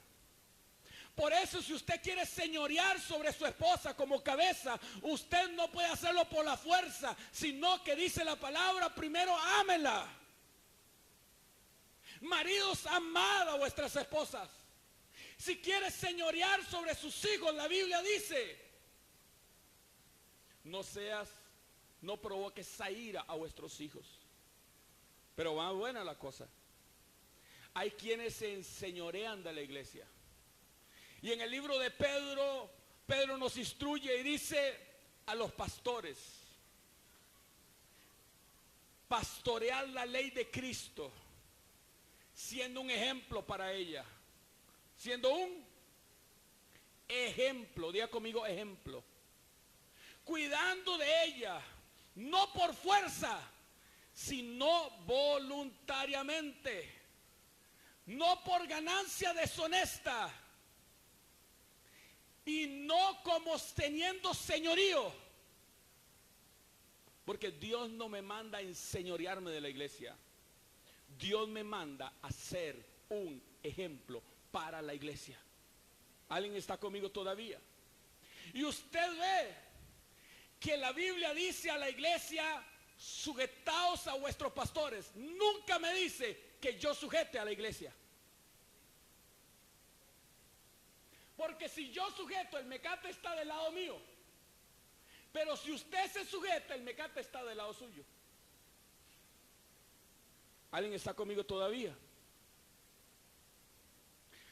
Por eso, si usted quiere señorear sobre su esposa como cabeza, usted no puede hacerlo por la fuerza, sino que dice la palabra, primero ámela. Maridos, amad a vuestras esposas. Si quieres señorear sobre sus hijos, la Biblia dice, no provoques esa ira a vuestros hijos. Pero va buena la cosa. Hay quienes se enseñorean de la iglesia. Y en el libro de Pedro, Pedro nos instruye y dice a los pastores, pastorear la ley de Cristo, siendo un ejemplo para ella. Siendo un ejemplo, diga conmigo ejemplo. Cuidando de ella, no por fuerza, sino voluntariamente. No por ganancia deshonesta. Y no como teniendo señorío. Porque Dios no me manda a enseñorearme de la iglesia. Dios me manda a ser un ejemplo para la iglesia. ¿Alguien está conmigo todavía? Y usted ve que la Biblia dice a la iglesia, sujetaos a vuestros pastores. Nunca me dice que yo sujete a la iglesia. Porque si yo sujeto, el mecate está del lado mío. Pero si usted se sujeta, el mecate está del lado suyo. ¿Alguien está conmigo todavía?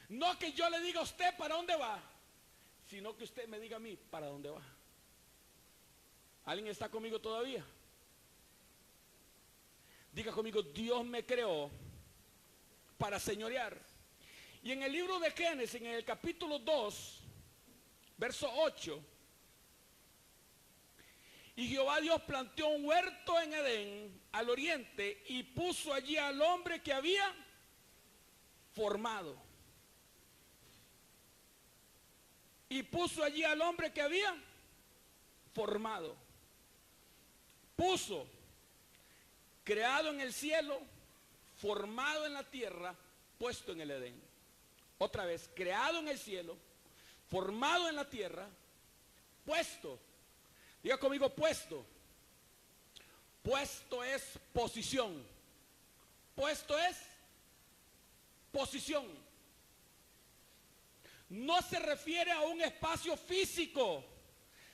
No que yo le diga a usted para dónde va, sino que usted me diga a mí para dónde va. ¿Alguien está conmigo todavía? Diga conmigo, Dios me creó para señorear. Y en el libro de Génesis, en el capítulo 2, verso 8, y Jehová Dios planteó un huerto en Edén, al oriente, y puso allí al hombre que había formado. Y puso allí al hombre que había formado. Puso, creado en el cielo, formado en la tierra, puesto en el Edén. Otra vez, creado en el cielo, formado en la tierra, puesto. Diga conmigo, puesto. Puesto es posición. Puesto es posición. No se refiere a un espacio físico,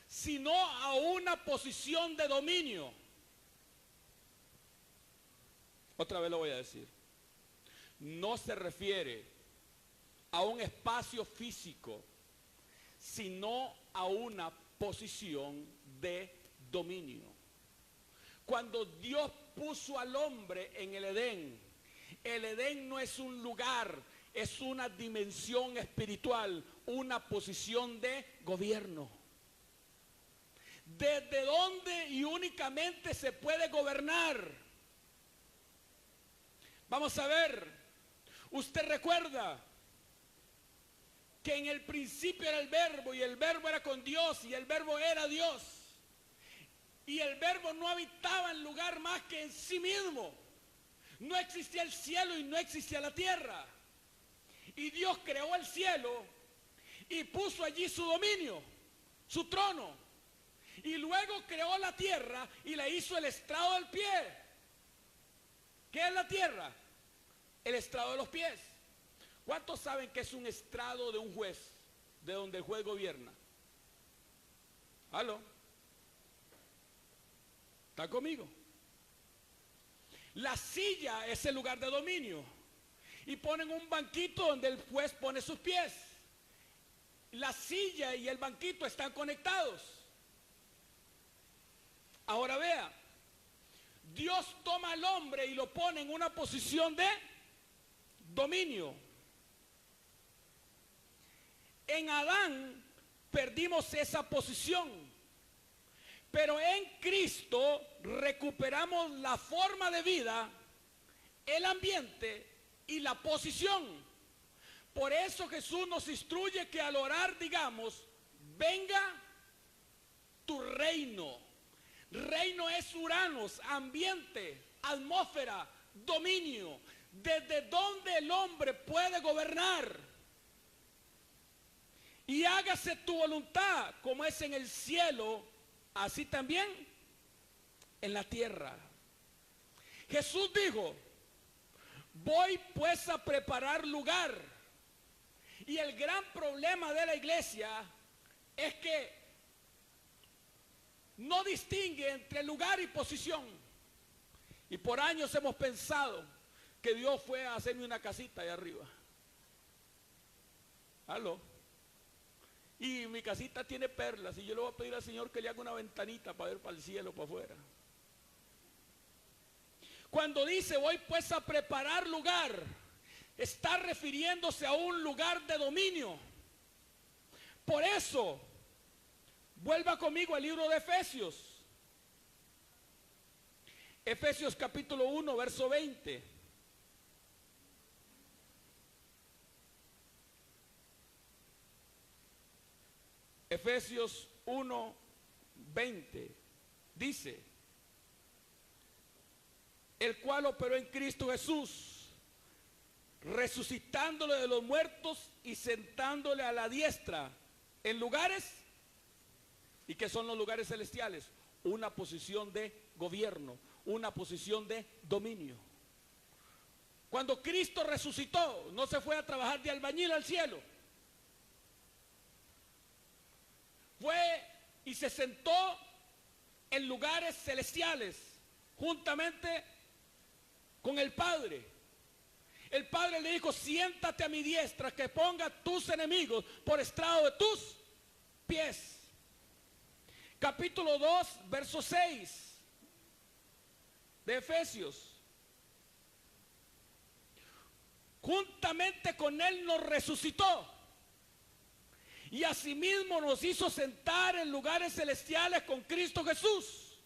sino a una posición de dominio. Otra vez lo voy a decir. No se refiere a un espacio físico, sino a una posición de dominio. Cuando Dios puso al hombre en el Edén no es un lugar, es una dimensión espiritual, una posición de gobierno. ¿Desde dónde y únicamente se puede gobernar? Vamos a ver, usted recuerda que en el principio era el verbo y el verbo era con Dios y el verbo era Dios. Y el verbo no habitaba en lugar más que en sí mismo. No existía el cielo y no existía la tierra. Y Dios creó el cielo y puso allí su dominio, su trono. Y luego creó la tierra y le hizo el estrado del pie. ¿Qué es la tierra? El estrado de los pies. ¿Cuántos saben que es un estrado de un juez? De donde el juez gobierna. ¿Aló? ¿Está conmigo? La silla es el lugar de dominio. Y ponen un banquito donde el juez pone sus pies. La silla y el banquito están conectados. Ahora vea, Dios toma al hombre y lo pone en una posición de dominio. En Adán perdimos esa posición, pero en Cristo recuperamos la forma de vida, el ambiente y la posición. Por eso Jesús nos instruye que al orar digamos, venga tu reino. Reino es Uranos, ambiente, atmósfera, dominio, desde donde el hombre puede gobernar. Y hágase tu voluntad, como es en el cielo, así también en la tierra. Jesús dijo, voy pues a preparar lugar. Y el gran problema de la iglesia es que no distingue entre lugar y posición. Y por años hemos pensado que Dios fue a hacerme una casita allá arriba. ¿Aló? Y mi casita tiene perlas y yo le voy a pedir al Señor que le haga una ventanita para ver para el cielo, para afuera. Cuando dice voy pues a preparar lugar, está refiriéndose a un lugar de dominio. Por eso, vuelva conmigo al libro de Efesios. Efesios capítulo 1, verso 20. Efesios 1, 20. Dice, el cual operó en Cristo Jesús, resucitándole de los muertos y sentándole a la diestra en lugares. ¿Y qué son los lugares celestiales? Una posición de gobierno, una posición de dominio. Cuando Cristo resucitó, no se fue a trabajar de albañil al cielo. Fue y se sentó en lugares celestiales, juntamente con el Padre. El Padre le dijo, siéntate a mi diestra, que ponga tus enemigos por estrado de tus pies. Capítulo 2, verso 6 de Efesios. Juntamente con él nos resucitó y asimismo nos hizo sentar en lugares celestiales con Cristo Jesús.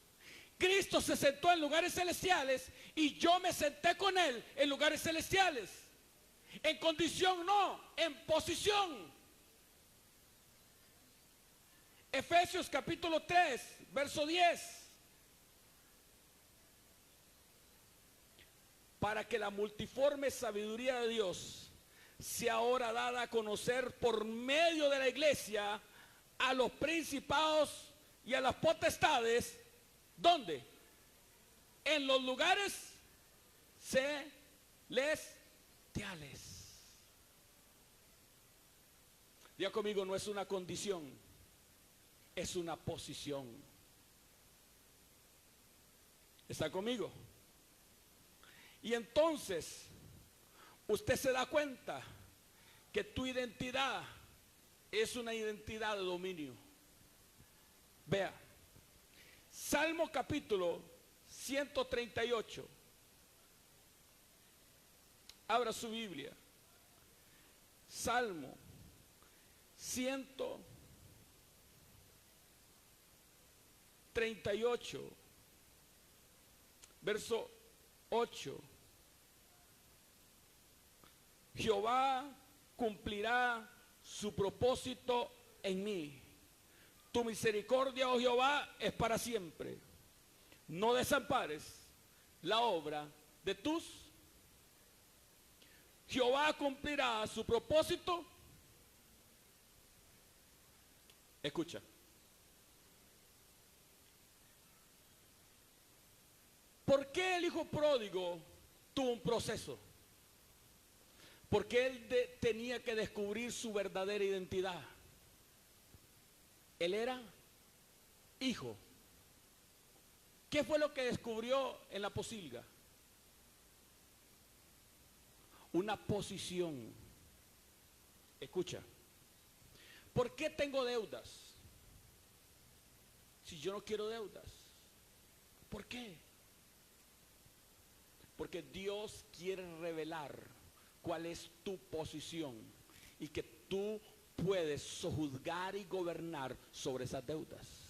Cristo se sentó en lugares celestiales y yo me senté con él en lugares celestiales. En condición no, en posición. Efesios capítulo 3, verso 10. Para que la multiforme sabiduría de Dios sea ahora dada a conocer por medio de la iglesia a los principados y a las potestades. ¿Dónde? En los lugares celestiales. Diga conmigo, no es una condición, es una posición. ¿Está conmigo? Y entonces, usted se da cuenta que tu identidad es una identidad de dominio. Vea, Salmo capítulo 138. Abra su Biblia. Salmo 138, verso 8. Jehová cumplirá su propósito en mí. Tu misericordia, oh Jehová, es para siempre. No desampares la obra de tus. Jehová cumplirá su propósito. Escucha. ¿Por qué el hijo pródigo tuvo un proceso? Porque él tenía que descubrir su verdadera identidad. Él era hijo. ¿Qué fue lo que descubrió en la posilga? Una posición. Escucha. ¿Por qué tengo deudas? Si yo no quiero deudas. ¿Por qué? Porque Dios quiere revelar cuál es tu posición y que tú puedes sojuzgar y gobernar sobre esas deudas.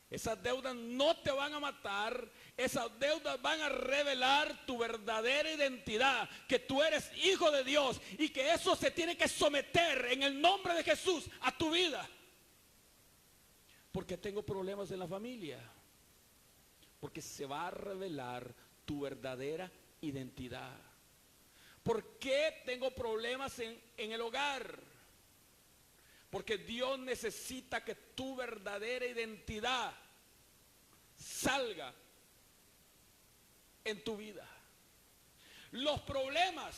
Esas deudas no te van a matar, esas deudas van a revelar tu verdadera identidad, que tú eres hijo de Dios y que eso se tiene que someter en el nombre de Jesús a tu vida. Porque tengo problemas en la familia, porque se va a revelar tu verdadera identidad. ¿Por qué tengo problemas en el hogar? Porque Dios necesita que tu verdadera identidad salga en tu vida. Los problemas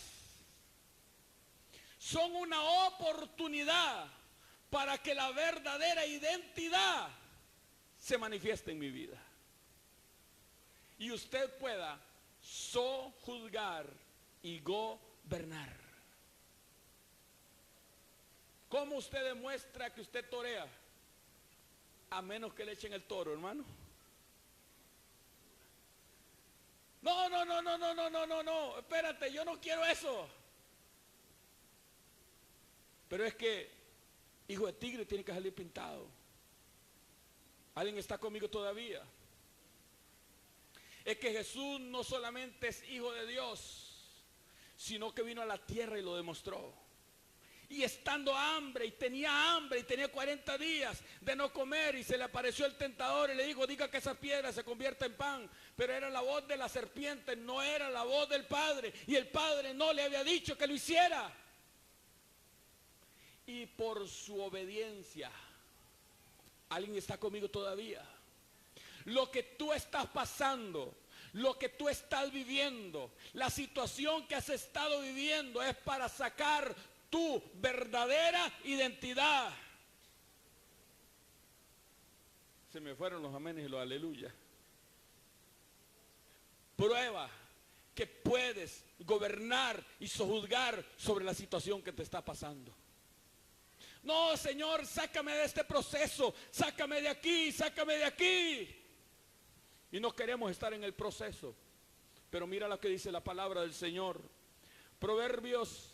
son una oportunidad para que la verdadera identidad se manifieste en mi vida. Y usted pueda sojuzgar y gobernar. ¿Cómo usted demuestra que usted torea? A menos que le echen el toro, hermano. No, espérate, yo no quiero eso. Pero es que hijo de tigre tiene que salir pintado. ¿Alguien está conmigo todavía? Es que Jesús no solamente es hijo de Dios, sino que vino a la tierra y lo demostró. Y estando hambre, y tenía 40 días de no comer, y se le apareció el tentador y le dijo, diga que esa piedra se convierta en pan. Pero era la voz de la serpiente, no era la voz del Padre, y el Padre no le había dicho que lo hiciera. Y por su obediencia, ¿alguien está conmigo todavía? Lo que tú estás pasando, lo que tú estás viviendo, la situación que has estado viviendo es para sacar tu verdadera identidad. Se me fueron los amenes y los aleluya. Prueba que puedes gobernar y sojuzgar sobre la situación que te está pasando. No, Señor, sácame de este proceso, sácame de aquí, sácame de aquí. Y no queremos estar en el proceso. Pero mira lo que dice la palabra del Señor. Proverbios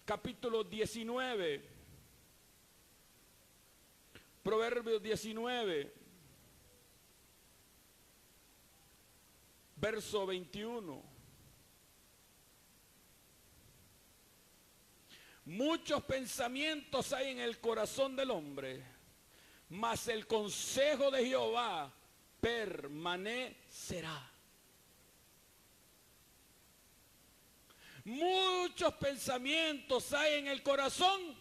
capítulo 19. Proverbios 19. Verso 21. Muchos pensamientos hay en el corazón del hombre, mas el consejo de Jehová permanecerá. Muchos pensamientos hay en el corazón,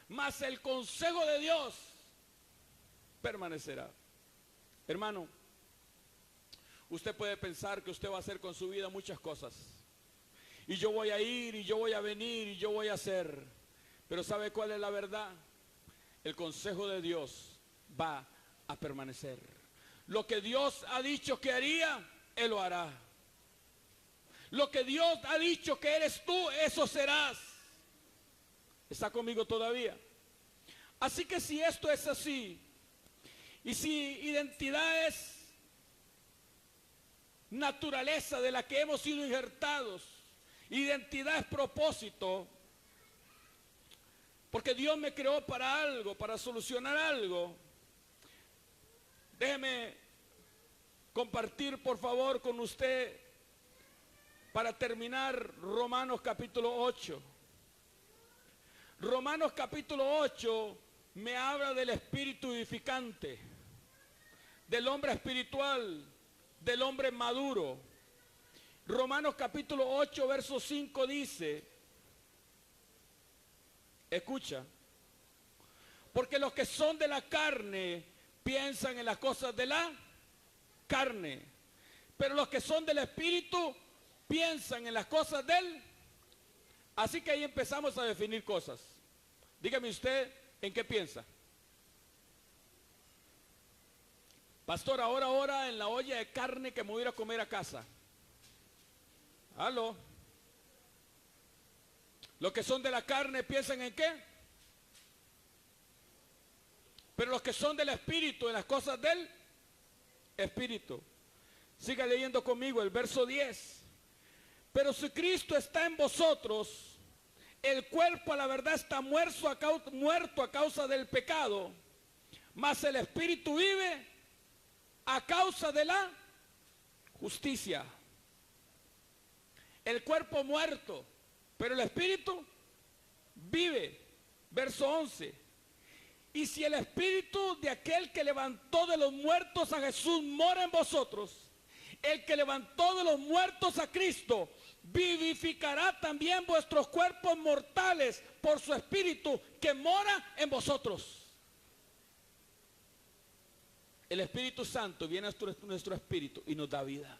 mas el consejo de Dios permanecerá. Hermano, usted puede pensar que usted va a hacer con su vida muchas cosas. y yo voy a ir, y yo voy a venir, y yo voy a hacer. Pero ¿sabe cuál es la verdad? El consejo de Dios va a permanecer. Lo que Dios ha dicho que haría, Él lo hará. Lo que Dios ha dicho que eres tú, eso serás. ¿Está conmigo todavía? Así que si esto es así, y si identidad es naturaleza de la que hemos sido injertados, identidad es propósito, porque Dios me creó para algo, para solucionar algo. Déjeme compartir por favor con usted, para terminar, Romanos capítulo 8. Romanos capítulo 8 me habla del espíritu edificante, del hombre espiritual, del hombre maduro. Romanos capítulo 8 verso 5 dice, escucha, porque los que son de la carne piensan en las cosas de la carne, pero los que son del espíritu piensan en las cosas del. Así que ahí empezamos a definir cosas. Dígame usted, ¿en qué piensa? Pastor, ahora en la olla de carne que me voy a ir a comer a casa. ¿Aló? Los que son de la carne piensan en qué? Pero los que son del espíritu, en las cosas del espíritu. Siga leyendo conmigo el verso 10. Pero si Cristo está en vosotros, el cuerpo a la verdad está muerto a causa del pecado, mas el espíritu vive a causa de la justicia. El cuerpo muerto, pero el espíritu vive. Verso 11. Y si el espíritu de aquel que levantó de los muertos a Jesús mora en vosotros, el que levantó de los muertos a Cristo vivificará también vuestros cuerpos mortales por su espíritu que mora en vosotros. El Espíritu Santo viene a nuestro espíritu y nos da vida.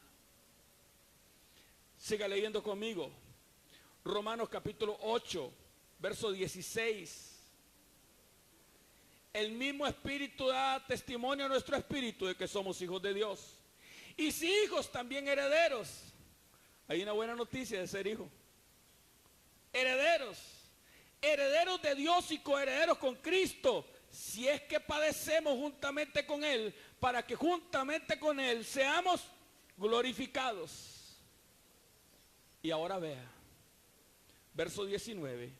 Siga leyendo conmigo. Romanos capítulo 8, verso 16. El mismo Espíritu da testimonio a nuestro espíritu de que somos hijos de Dios. Y si hijos, también herederos. Hay una buena noticia de ser hijo. Herederos. Herederos de Dios y coherederos con Cristo. Si es que padecemos juntamente con Él, para que juntamente con Él seamos glorificados. Y ahora vea. Verso 19.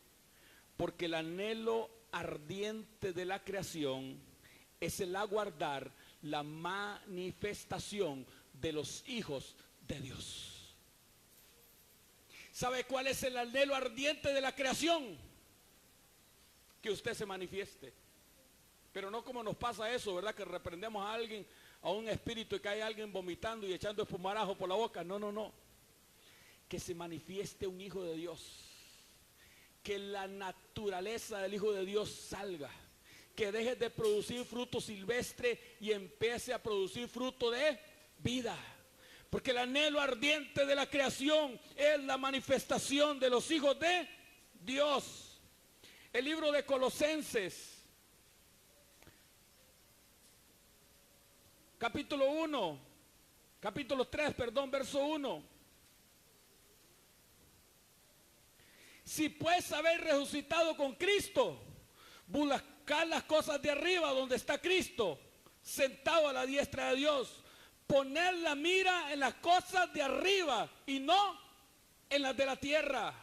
Porque el anhelo ardiente de la creación es el aguardar la manifestación de los hijos de Dios. ¿Sabe cuál es el anhelo ardiente de la creación? Que usted se manifieste. Pero no como nos pasa eso, ¿verdad? Que reprendemos a alguien, a un espíritu, y que hay alguien vomitando y echando espumarajo por la boca. No. Que se manifieste un hijo de Dios. Que la naturaleza del hijo de Dios salga. Que deje de producir fruto silvestre y empiece a producir fruto de vida. Porque el anhelo ardiente de la creación es la manifestación de los hijos de Dios. El libro de Colosenses, capítulo 3, verso 1. Si pues habéis resucitado con Cristo, buscad las cosas de arriba donde está Cristo, sentado a la diestra de Dios. Poner la mira en las cosas de arriba y no en las de la tierra.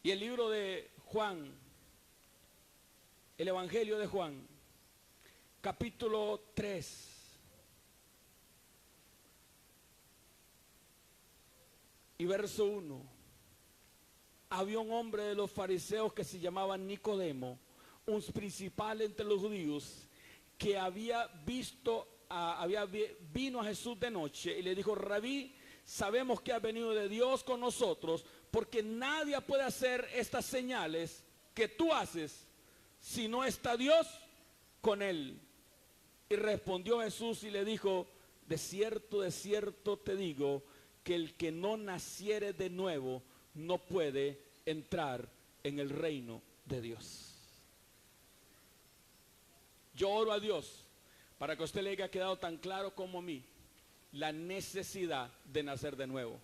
Y el libro de Juan, el Evangelio de Juan, capítulo 3. Y verso 1. Había un hombre de los fariseos que se llamaba Nicodemo, un principal entre los judíos, que vino a Jesús de noche y le dijo: Rabí, sabemos que has venido de Dios con nosotros, porque nadie puede hacer estas señales que tú haces si no está Dios con él. Y respondió Jesús y le dijo: de cierto te digo, que el que no naciere de nuevo no puede entrar en el reino de Dios. Yo oro a Dios para que a usted le haya quedado tan claro como a mí la necesidad de nacer de nuevo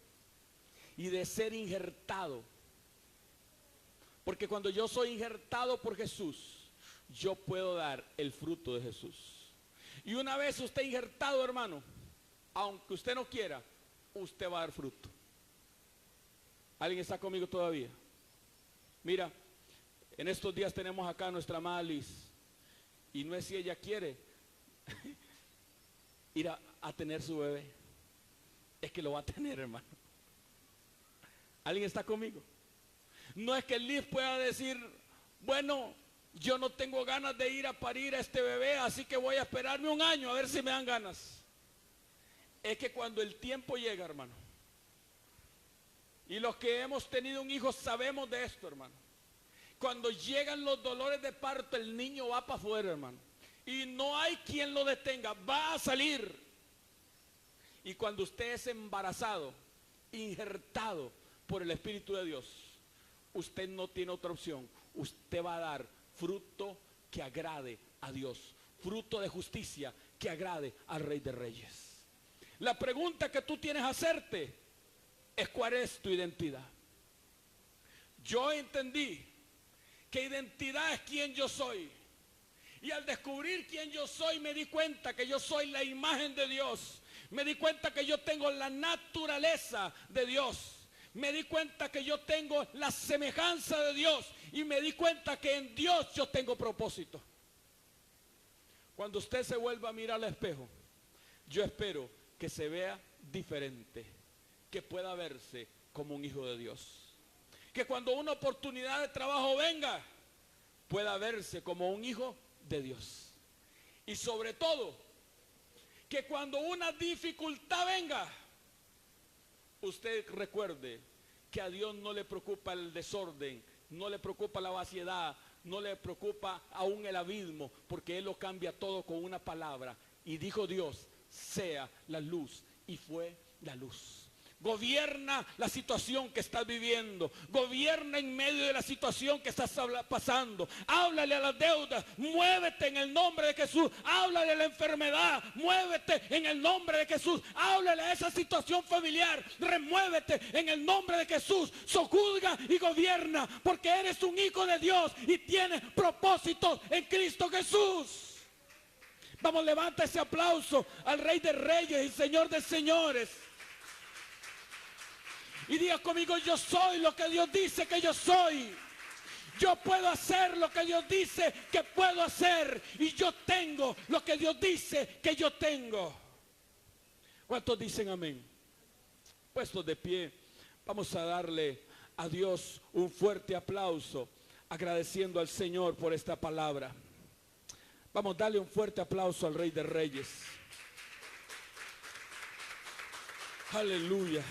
y de ser injertado. Porque cuando yo soy injertado por Jesús, yo puedo dar el fruto de Jesús. Y una vez usted injertado, hermano, aunque usted no quiera, usted va a dar fruto. ¿Alguien está conmigo todavía? Mira, en estos días tenemos acá a nuestra amada Liz. Y no es si ella quiere ir a tener su bebé, es que lo va a tener, hermano. ¿Alguien está conmigo? No es que Liz pueda decir, bueno, yo no tengo ganas de ir a parir a este bebé, así que voy a esperarme un año a ver si me dan ganas. Es que cuando el tiempo llega, hermano, y los que hemos tenido un hijo sabemos de esto, hermano. Cuando llegan los dolores de parto, el niño va para afuera, hermano. Y no hay quien lo detenga, va a salir. Y cuando usted es embarazado, injertado por el Espíritu de Dios, usted no tiene otra opción. Usted va a dar fruto que agrade a Dios. Fruto de justicia que agrade al Rey de Reyes. La pregunta que tú tienes que hacerte es: ¿cuál es tu identidad? Yo entendí que identidad es quién yo soy. Y al descubrir quién yo soy, me di cuenta que yo soy la imagen de Dios. Me di cuenta que yo tengo la naturaleza de Dios. Me di cuenta que yo tengo la semejanza de Dios. Y me di cuenta que en Dios yo tengo propósito. Cuando usted se vuelva a mirar al espejo, yo espero que se vea diferente, que pueda verse como un hijo de Dios. Que cuando una oportunidad de trabajo venga, pueda verse como un hijo de Dios. Y sobre todo, que cuando una dificultad venga, usted recuerde que a Dios no le preocupa el desorden, no le preocupa la vaciedad, no le preocupa aún el abismo, porque Él lo cambia todo con una palabra. Y dijo Dios, sea la luz, y fue la luz. Gobierna la situación que estás viviendo. Gobierna en medio de la situación que estás pasando. Háblale a las deudas. Muévete en el nombre de Jesús. Háblale a la enfermedad. Muévete en el nombre de Jesús. Háblale a esa situación familiar. Remuévete en el nombre de Jesús. Sojuzga y gobierna, porque eres un hijo de Dios y tienes propósitos en Cristo Jesús. Vamos, levanta ese aplauso al Rey de Reyes y Señor de Señores. Y diga conmigo: yo soy lo que Dios dice que yo soy. Yo puedo hacer lo que Dios dice que puedo hacer. Y yo tengo lo que Dios dice que yo tengo. ¿Cuántos dicen amén? Puestos de pie, vamos a darle a Dios un fuerte aplauso, agradeciendo al Señor por esta palabra. Vamos a darle un fuerte aplauso al Rey de Reyes. Aleluya.